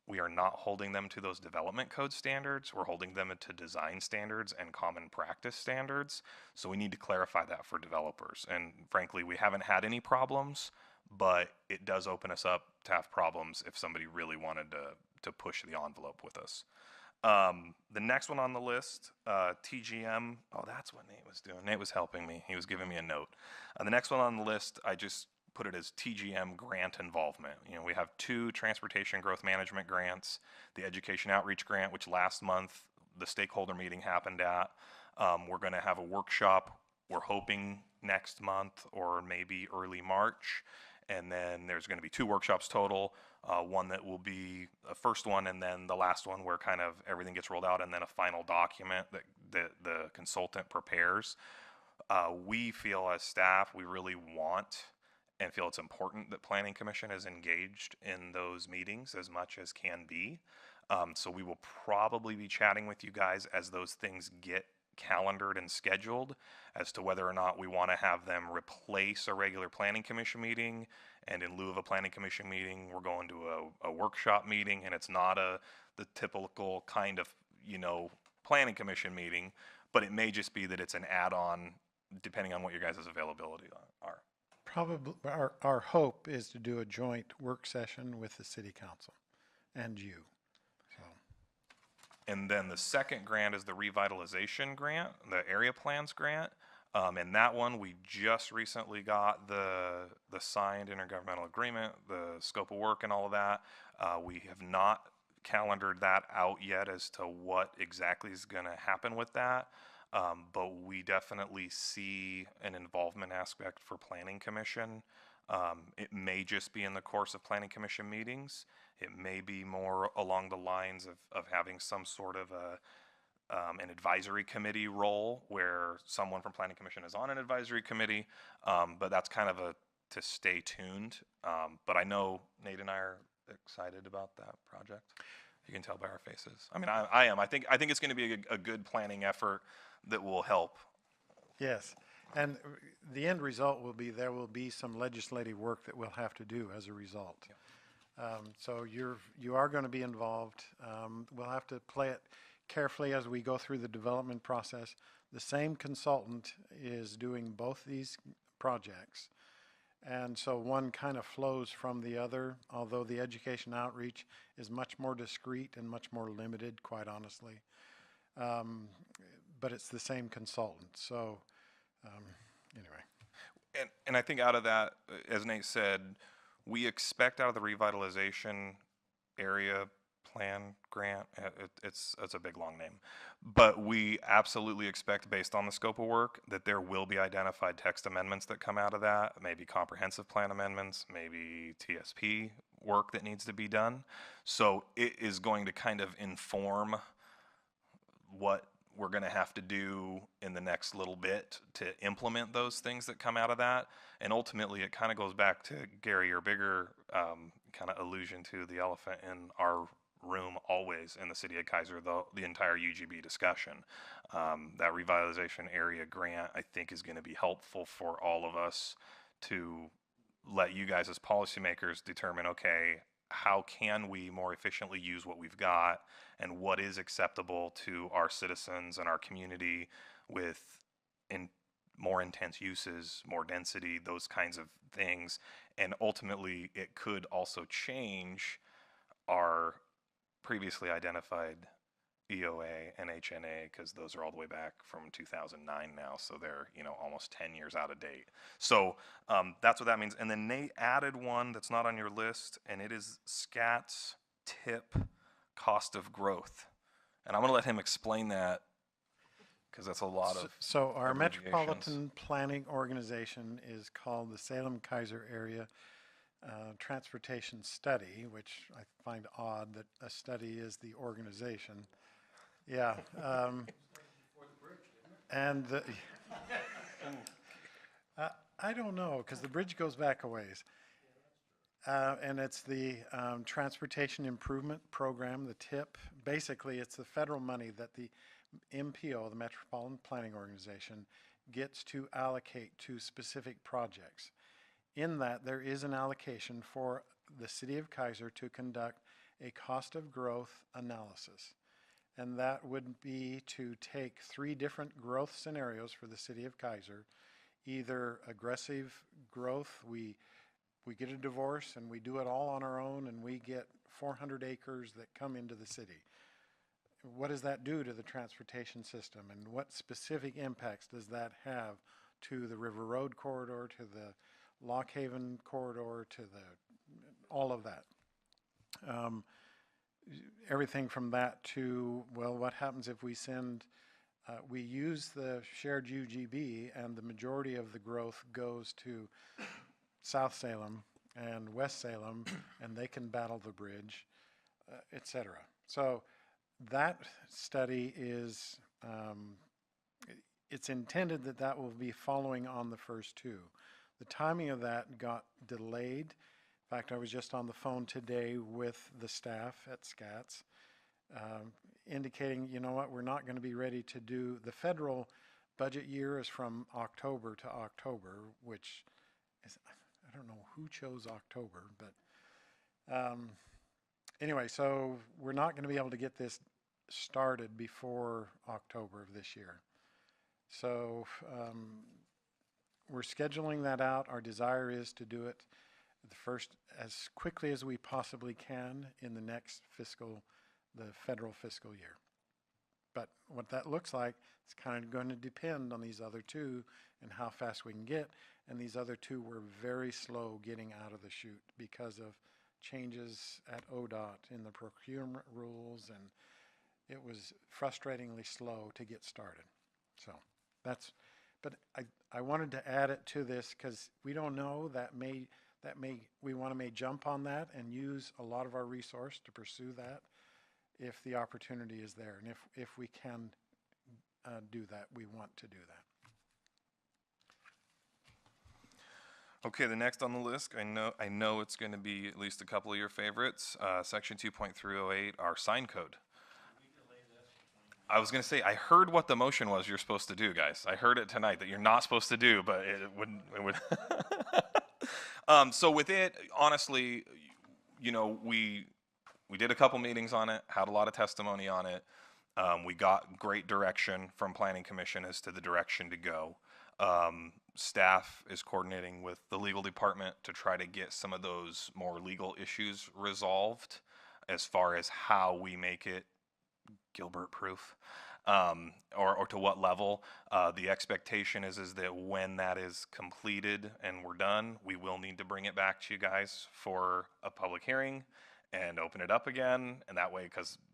we are not holding them to those development code standards. We're holding them to design standards and common practice standards. So we need to clarify that for developers. And frankly, we haven't had any problems, but it does open us up to have problems if somebody really wanted to to push the envelope with us. The next one on the list, TGM. Oh, that's what Nate was doing. Nate was helping me. He was giving me a note. The next one on the list, I just put it as TGM grant involvement. You know, we have 2 transportation growth management grants, the education outreach grant, which last month the stakeholder meeting happened at. We're going to have a workshop, we're hoping next month or maybe early March. And then there's going to be 2 workshops total, one that will be the first one and then the last one where kind of everything gets rolled out, and then a final document that the consultant prepares. We feel as staff, we really want and feel it's important that Planning Commission is engaged in those meetings as much as can be. So we will probably be chatting with you guys as those things get calendared and scheduled as to whether or not we want to have them replace a regular Planning Commission meeting, and in lieu of a Planning Commission meeting, we're going to a workshop meeting, and it's not the typical kind of, you know, Planning Commission meeting, but it may just be that it's an add-on depending on what your guys' availability are. Probably, our hope is to do a joint work session with the city council and you. So, And then the second grant is the revitalization grant, the area plans grant. And that one, we just recently got the signed intergovernmental agreement, the scope of work and all of that. We have not calendared that out yet as to what exactly is going to happen with that. But we definitely see an involvement aspect for Planning Commission. It may just be in the course of Planning Commission meetings. It may be more along the lines of having some sort of an advisory committee role where someone from Planning Commission is on an advisory committee, but that's kind of to stay tuned. But I know Nate and I are excited about that project. You can tell by our faces. I mean, I am. I think it's going to be a good planning effort that will help. yes, and the end result will be there will be some legislative work that we'll have to do as a result. Yeah. So you are going to be involved. We'll have to play it carefully as we go through the development process. The same consultant is doing both these projects. And so one kind of flows from the other, although the education outreach is much more discreet and much more limited, quite honestly. But it's the same consultant. So anyway. And I think out of that, as Nate said, we expect out of the revitalization area plan grant, it's a big long name, but we absolutely expect, based on the scope of work, that there will be identified text amendments that come out of that, maybe comprehensive plan amendments, maybe TSP work that needs to be done. So it is going to kind of inform what we're going to have to do in the next little bit to implement those things that come out of that. And ultimately, it kind of goes back to Gary, your bigger kind of allusion to the elephant in our room always in the city of Keizer, the entire UGB discussion. That revitalization area grant, I think, is going to be helpful for all of us to let you guys as policymakers determine, okay, how can we more efficiently use what we've got, and what is acceptable to our citizens and our community with more intense uses, more density, those kinds of things. And ultimately, it could also change our previously identified EOA and HNA, because those are all the way back from 2009 now, so they're, you know, almost 10 years out of date. So that's what that means. And then Nate added one that's not on your list, and it is SCAT's TIP cost of growth. And I'm going to let him explain that, because that's a lot of So our abbreviations. metropolitan planning organization is called the Salem-Keizer Area Transportation Study, which I find odd that a study is the organization. Yeah. And I don't know, because the bridge goes back a ways. And it's the Transportation Improvement Program, the TIP. Basically, it's the federal money that the MPO, the Metropolitan Planning Organization, gets to allocate to specific projects. In that, there is an allocation for the city of Keizer to conduct a cost of growth analysis. And that would be to take 3 different growth scenarios for the city of Keizer. Either aggressive growth, we get a divorce and we do it all on our own and we get 400 acres that come into the city. What does that do to the transportation system, and what specific impacts does that have to the River Road corridor, to the Lock Haven corridor, to all of that? Everything from that to, well, what happens if we we use the shared UGB and the majority of the growth goes to South Salem and West Salem, and they can battle the bridge, et cetera. So that study is, it's intended that that will be following on the first two. The timing of that got delayed. In fact, I was just on the phone today with the staff at SCATS, indicating, you know what, we're not going to be ready to do, the federal budget year is from October to October, which is, I don't know who chose October, but anyway, so we're not going to be able to get this started before October of this year. So we're scheduling that out. Our desire is to do it as quickly as we possibly can in the next the federal fiscal year. But what that looks like is kind of going to depend on these other two and how fast we can get. And these other two were very slow getting out of the chute because of changes at ODOT in the procurement rules, and it was frustratingly slow to get started. So that's, but I wanted to add it to this because we don't know, we want to jump on that and use a lot of our resource to pursue that if the opportunity is there. And if we can do that, we want to do that. Okay, the next on the list, I know it's going to be at least a couple of your favorites. Section 2.308, our sign code. I was going to say, I heard what the motion was you're supposed to do, guys. I heard it tonight that you're not supposed to do, but it would. So with it, honestly, you know, we did a couple meetings on it, had a lot of testimony on it. We got great direction from Planning Commission as to the direction to go. Staff is coordinating with the legal department to try to get some of those more legal issues resolved as far as how we make it Gilbert proof, or to what level. The expectation is that when that is completed and we're done, we will need to bring it back to you guys for a public hearing and open it up again. And that way,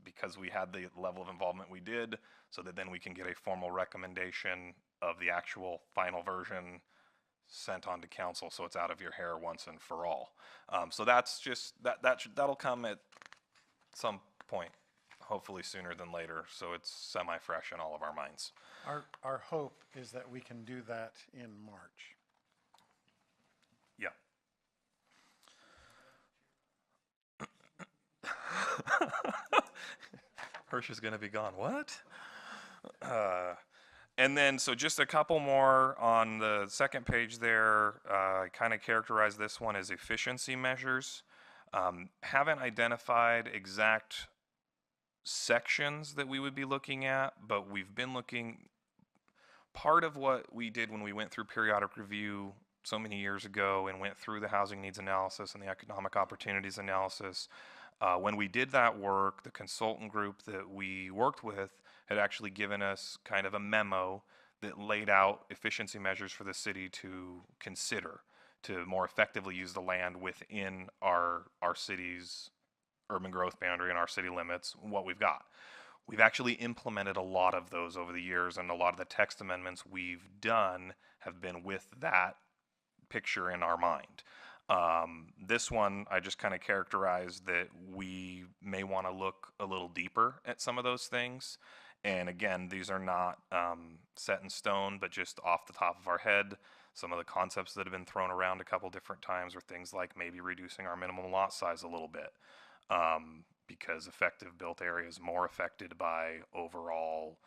because we had the level of involvement we did, so that then we can get a formal recommendation of the actual final version sent on to council, so it's out of your hair once and for all. So that's just, that'll come at some point, hopefully sooner than later, so it's semi-fresh in all of our minds. Our hope is that we can do that in March. Yeah. Hirsch is going to be gone. What? And then, so just a couple more on the second page there. I kind of characterize this one as efficiency measures. Haven't identified exact sections that we would be looking at, but we've been looking, part of what we did when we went through periodic review so many years ago and went through the housing needs analysis and the economic opportunities analysis, when we did that work, the consultant group that we worked with had actually given us kind of a memo that laid out efficiency measures for the city to consider to more effectively use the land within our city's urban growth boundary and our city limits, what we've got. We've actually implemented a lot of those over the years, and a lot of the text amendments we've done have been with that picture in our mind. This one, I just kind of characterized that we may want to look a little deeper at some of those things. And again, these are not set in stone, but just off the top of our head. Some of the concepts that have been thrown around a couple different times are things like maybe reducing our minimum lot size a little bit, because effective built area is more affected by overall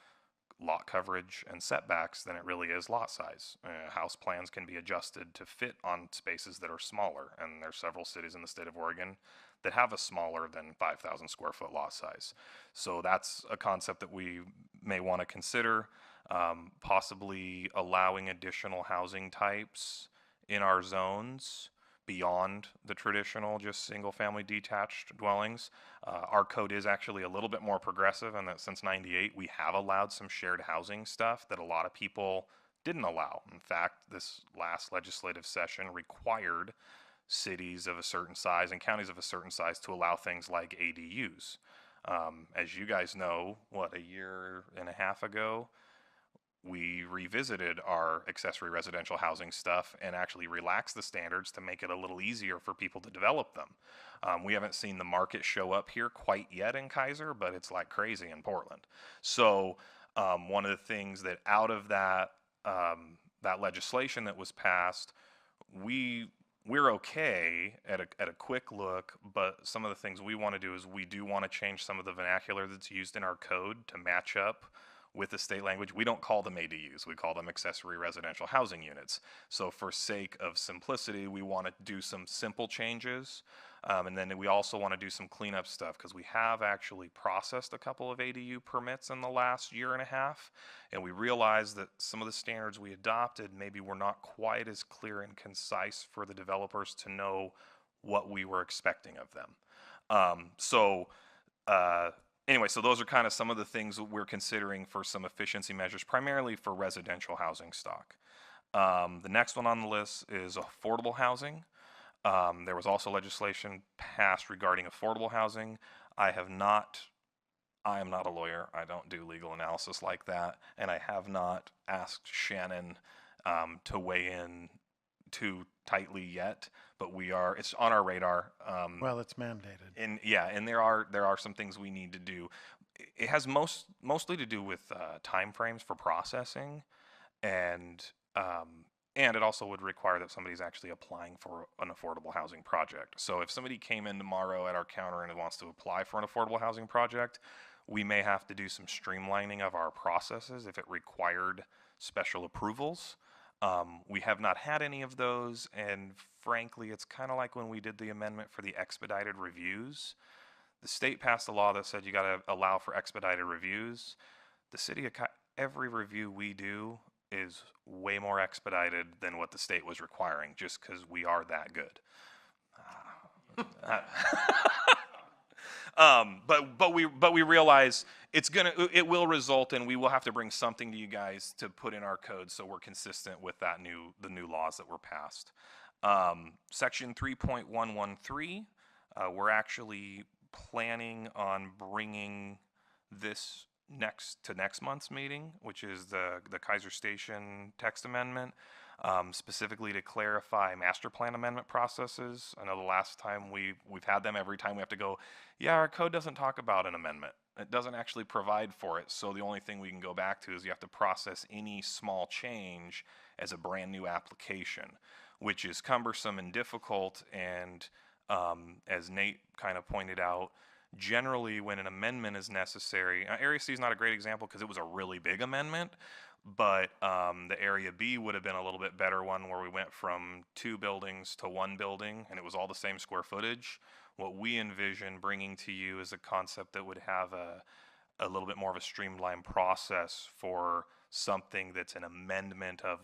lot coverage and setbacks than it really is lot size. House plans can be adjusted to fit on spaces that are smaller, and there's several cities in the state of Oregon that have a smaller than 5,000 square foot lot size. So that's a concept that we may want to consider, possibly allowing additional housing types in our zones, beyond the traditional just single-family detached dwellings. Our code is actually a little bit more progressive in that since '98, we have allowed some shared housing stuff that a lot of people didn't allow. In fact, this last legislative session required cities of a certain size and counties of a certain size to allow things like ADUs. As you guys know, a year and a half ago, we revisited our accessory residential housing stuff and actually relaxed the standards to make it a little easier for people to develop them. We haven't seen the market show up here quite yet in Keizer, but it's like crazy in Portland. So one of the things that out of that that legislation that was passed, we're okay at a quick look, but some of the things we want to do is we do want to change some of the vernacular that's used in our code to match up with the state language. We don't call them ADUs, we call them accessory residential housing units. So for sake of simplicity, we want to do some simple changes. And then we also want to do some cleanup stuff because we have actually processed a couple of ADU permits in the last year and a half. And we realized that some of the standards we adopted maybe were not quite as clear and concise for the developers to know what we were expecting of them. Anyway, so those are kind of some of the things that we're considering for some efficiency measures, primarily for residential housing stock. The next one on the list is affordable housing. There was also legislation passed regarding affordable housing. I am not a lawyer. I don't do legal analysis like that. And I have not asked Shannon to weigh in too tightly yet, but it's on our radar. Well, it's mandated. And there are some things we need to do. It has mostly to do with timeframes for processing, and it also would require that somebody's actually applying for an affordable housing project. So if somebody came in tomorrow at our counter and wants to apply for an affordable housing project, we may have to do some streamlining of our processes if it required special approvals. We have not had any of those, and frankly, it's kind of like when we did the amendment for the expedited reviews. The state passed a law that said you got to allow for expedited reviews. The city of every review we do is way more expedited than what the state was requiring, just because we are that good. But we realize it will result in we will have to bring something to you guys to put in our code so we're consistent with the new laws that were passed. Section 3.113, we're actually planning on bringing this next month's meeting, which is the Keizer Station text amendment, specifically to clarify master plan amendment processes. I know the last time we've had them, every time we have to go, our code doesn't talk about an amendment. It doesn't actually provide for it. So the only thing we can go back to is you have to process any small change as a brand new application, which is cumbersome and difficult. And as Nate kind of pointed out, generally when an amendment is necessary, Area C is not a great example because it was a really big amendment, but the Area B would have been a little bit better one where we went from 2 buildings to 1 building and it was all the same square footage. What we envision bringing to you is a concept that would have a little bit more of a streamlined process for something that's an amendment of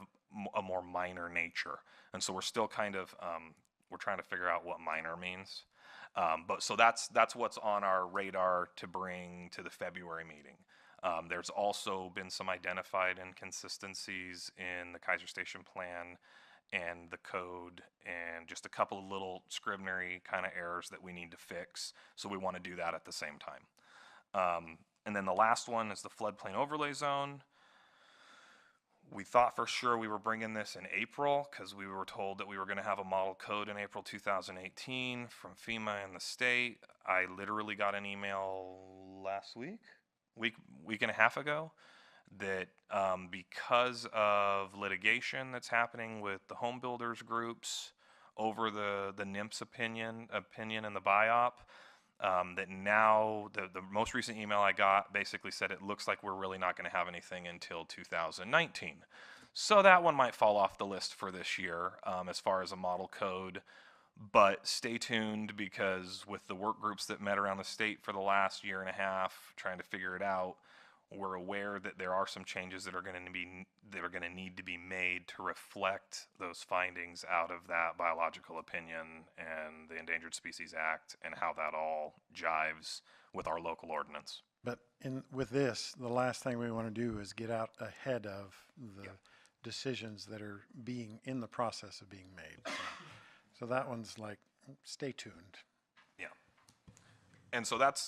a more minor nature. And so we're still kind of, we're trying to figure out what minor means. But so that's what's on our radar to bring to the February meeting. There's also been some identified inconsistencies in the Keizer Station plan and the code, and just a couple of little scrivenery kind of errors that we need to fix. So we want to do that at the same time. And then the last one is the floodplain overlay zone. We thought for sure we were bringing this in April because we were told that we were going to have a model code in April 2018 from FEMA and the state. I literally got an email last week and a half ago, that because of litigation that's happening with the home builders groups over the NIMPS opinion and the BIOP, that now the most recent email I got basically said it looks like we're really not going to have anything until 2019. So that one might fall off the list for this year as far as a model code. But stay tuned, because with the work groups that met around the state for the last year and a half trying to figure it out, We're aware that there are some changes that are going to need to be made to reflect those findings out of that biological opinion and the Endangered Species Act and how that all jives with our local ordinance. But with this, the last thing we want to do is get out ahead of the decisions that are in the process of being made. So that one's like, stay tuned. Yeah. And so that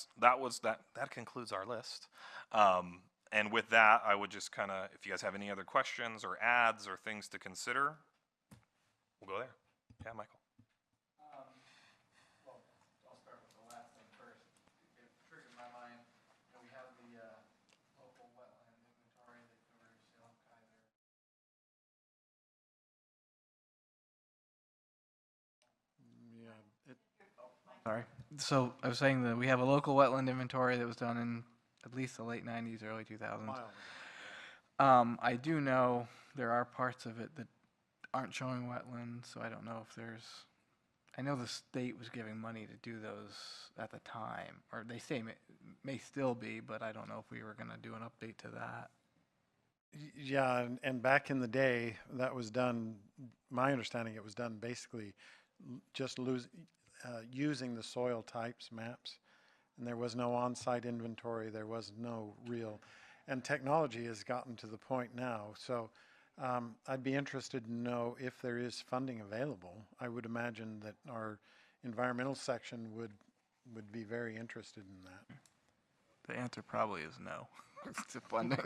concludes our list. And with that, I would just kind of, if you guys have any other questions or adds or things to consider, we'll go there. Yeah, Michael. Well, I'll start with the last thing first. It triggered my mind, we have the local wetland inventory that covers, Keizer. Yeah, Sorry. So I was saying that we have a local wetland inventory that was done in at least the late 90s, early 2000s. I do know there are parts of it that aren't showing wetlands, so I don't know if there's, I know the state was giving money to do those at the time, or they say may still be, but I don't know if we were going to do an update to that. Yeah, and back in the day, that was done, my understanding, it was done basically just using the soil types maps. And there was no on-site inventory, there was no real, and technology has gotten to the point now. So I'd be interested to know if there is funding available. I would imagine that our environmental section would be very interested in that. The answer probably is no. It's funding.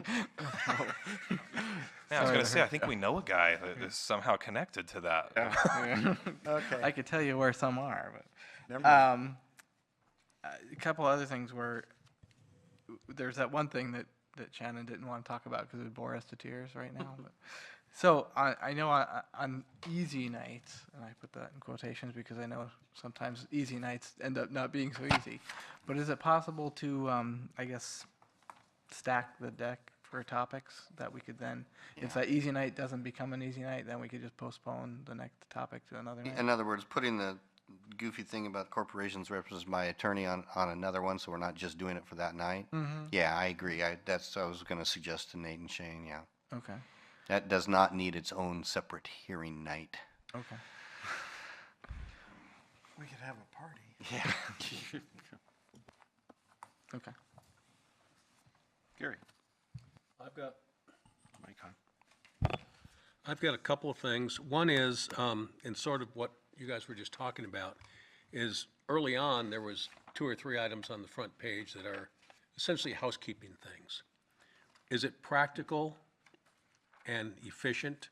Yeah, I was going to say, I think we know a guy that is somehow connected to that. Okay. I could tell you where some are, but. Never mind. A couple other things were, there's that one thing that Shannon didn't want to talk about because it would bore us to tears right now. But, so I know on easy nights, and I put that in quotations because I know sometimes easy nights end up not being so easy, but is it possible to, I guess, stack the deck for topics that we could then, if that easy night doesn't become an easy night, then we could just postpone the next topic to another night? In other words, putting the goofy thing about corporations represents my attorney on another one, so we're not just doing it for that night. Yeah, I agree. I was going to suggest to Nate and Shane, yeah. Okay. That does not need its own separate hearing night. Okay. We could have a party. Yeah. Okay. Gary. I've got a couple of things. One is, and sort of what you guys were just talking about, is early on, there was 2 or 3 items on the front page that are essentially housekeeping things. Is it practical and efficient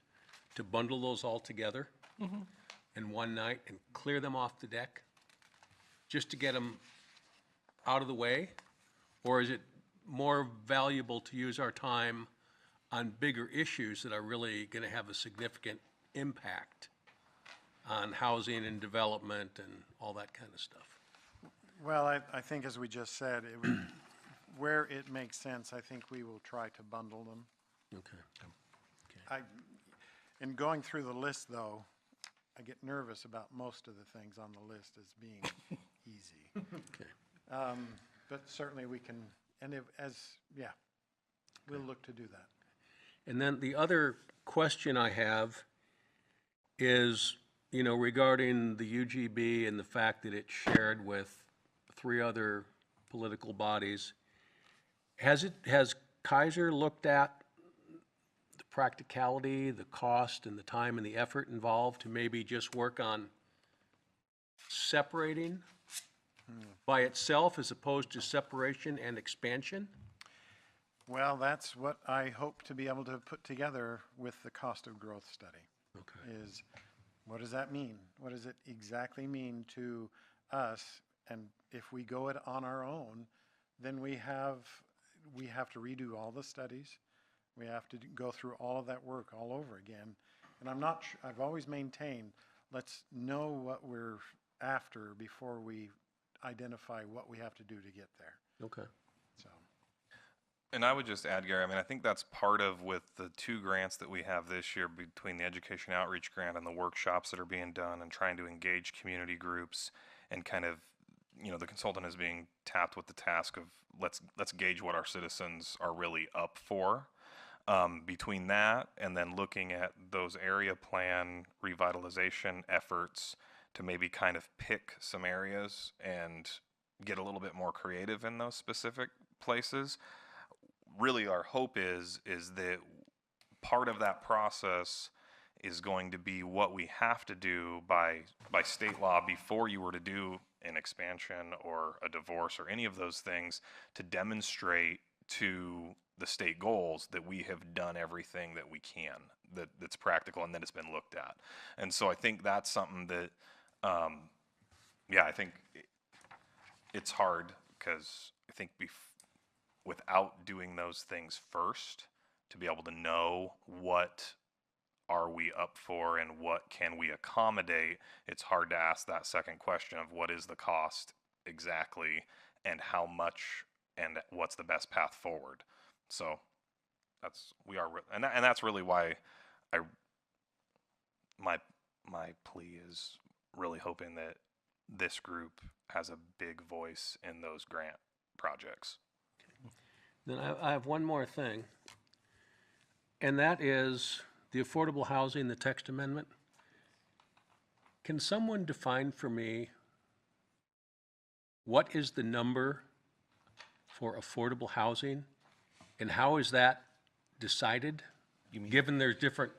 to bundle those all together in one night and clear them off the deck, just to get them out of the way? Or is it more valuable to use our time on bigger issues that are really going to have a significant impact on housing and development and all that kind of stuff? Well, I think as we just said, where it makes sense, I think we will try to bundle them. Okay. In going through the list, though, I get nervous about most of the things on the list as being easy. Okay. But certainly we can, and we'll look to do that. And then the other question I have is, regarding the UGB and the fact that it's shared with 3 other political bodies. Has Keizer looked at the practicality, the cost, and the time and the effort involved to maybe just work on separating by itself as opposed to separation and expansion? Well, that's what I hope to be able to put together with the cost of growth study. Okay. Is what does that mean? What does it exactly mean to us? And if we go it on our own, then we have to redo all the studies. We have to go through all of that work all over again. And I've always maintained, let's know what we're after before we identify what we have to do to get there. Okay. So. And I would just add, Gary, I think that's part of with the 2 grants that we have this year between the Education Outreach Grant and the workshops that are being done and trying to engage community groups and kind of you know, the consultant is being tapped with the task of let's gauge what our citizens are really up for. Between that and then looking at those area plan revitalization efforts to maybe kind of pick some areas and get a little bit more creative in those specific places. Really our hope is that part of that process is going to be what we have to do by state law before you were to do an expansion or a divorce or any of those things, to demonstrate to the state goals that we have done everything that we can that's practical and that it's been looked at. And so I think that's something that I think it's hard because I think without doing those things first, to be able to know what are we up for and what can we accommodate, it's hard to ask that second question of what is the cost exactly and how much and what's the best path forward. So that's really why my plea is really hoping that this group has a big voice in those grant projects. Then I have one more thing, and that is the affordable housing, the text amendment. Can someone define for me what is the number for affordable housing, and how is that decided? Given there's different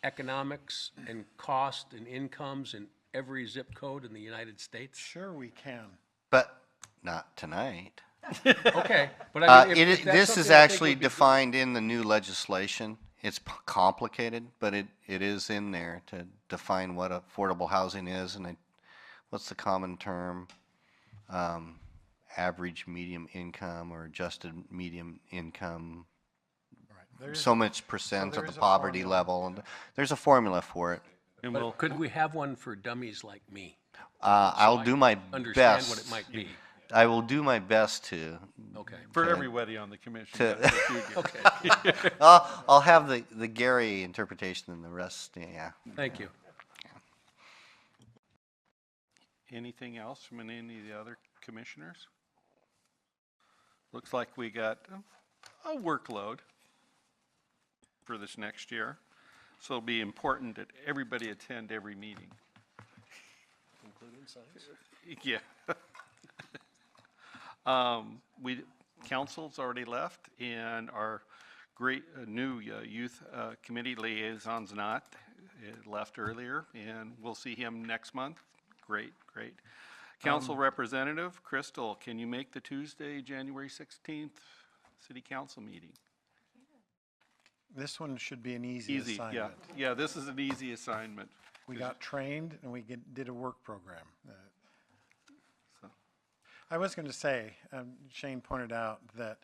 economics and cost and incomes in every zip code in the United States? Sure we can. But not tonight. Okay, but I mean, if that's This is something I think actually would be good. defined in the new legislation. It's complicated, but it is in there to define what affordable housing is and what's the common term, average medium income or adjusted medium income, Right. There is- so much percent there of the is a poverty formula. level. And there's a formula for it. And But could we have one for dummies like me? I'll I do my Understand best. what it might be. I will do my best to. Okay. For everybody on the commission. To- that's what you get. Okay, I'll have the Gary interpretation and the rest. Yeah. thank you. Anything else from any of the other commissioners? Looks like we got a workload for this next year. So it'll be important that everybody attend every meeting. Including science? Yeah. Council's already left, and our great new youth committee liaison's not. It left earlier, and we'll see him next month. Great. Council representative, Crystal, can you make the Tuesday, January 16th city council meeting? This one should be an easy Easy, yeah. assignment. Yeah, this is an easy assignment. We got trained and we did a work program. So. I was going to say, Shane pointed out that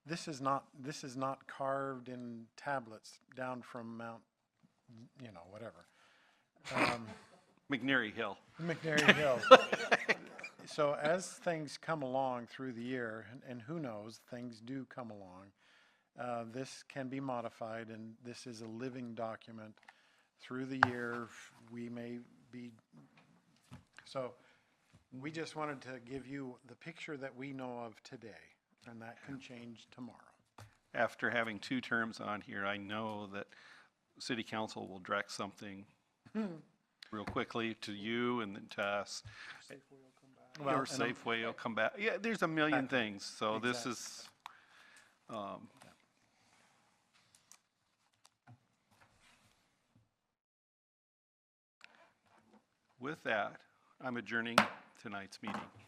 this is not carved in tablets down from Mount, whatever. McNary Hill. McNary Hill. So as things come along through the year, and who knows, things do come along, this can be modified, and this is a living document. Through the year, we may be, so we just wanted to give you the picture that we know of today, and that can change tomorrow. After having 2 terms on here, I know that city council will direct something real quickly to you and then to us. Well, Or and I'm- Safeway will come back. Yeah, there's a million things, so this is, with that, I'm adjourning tonight's meeting.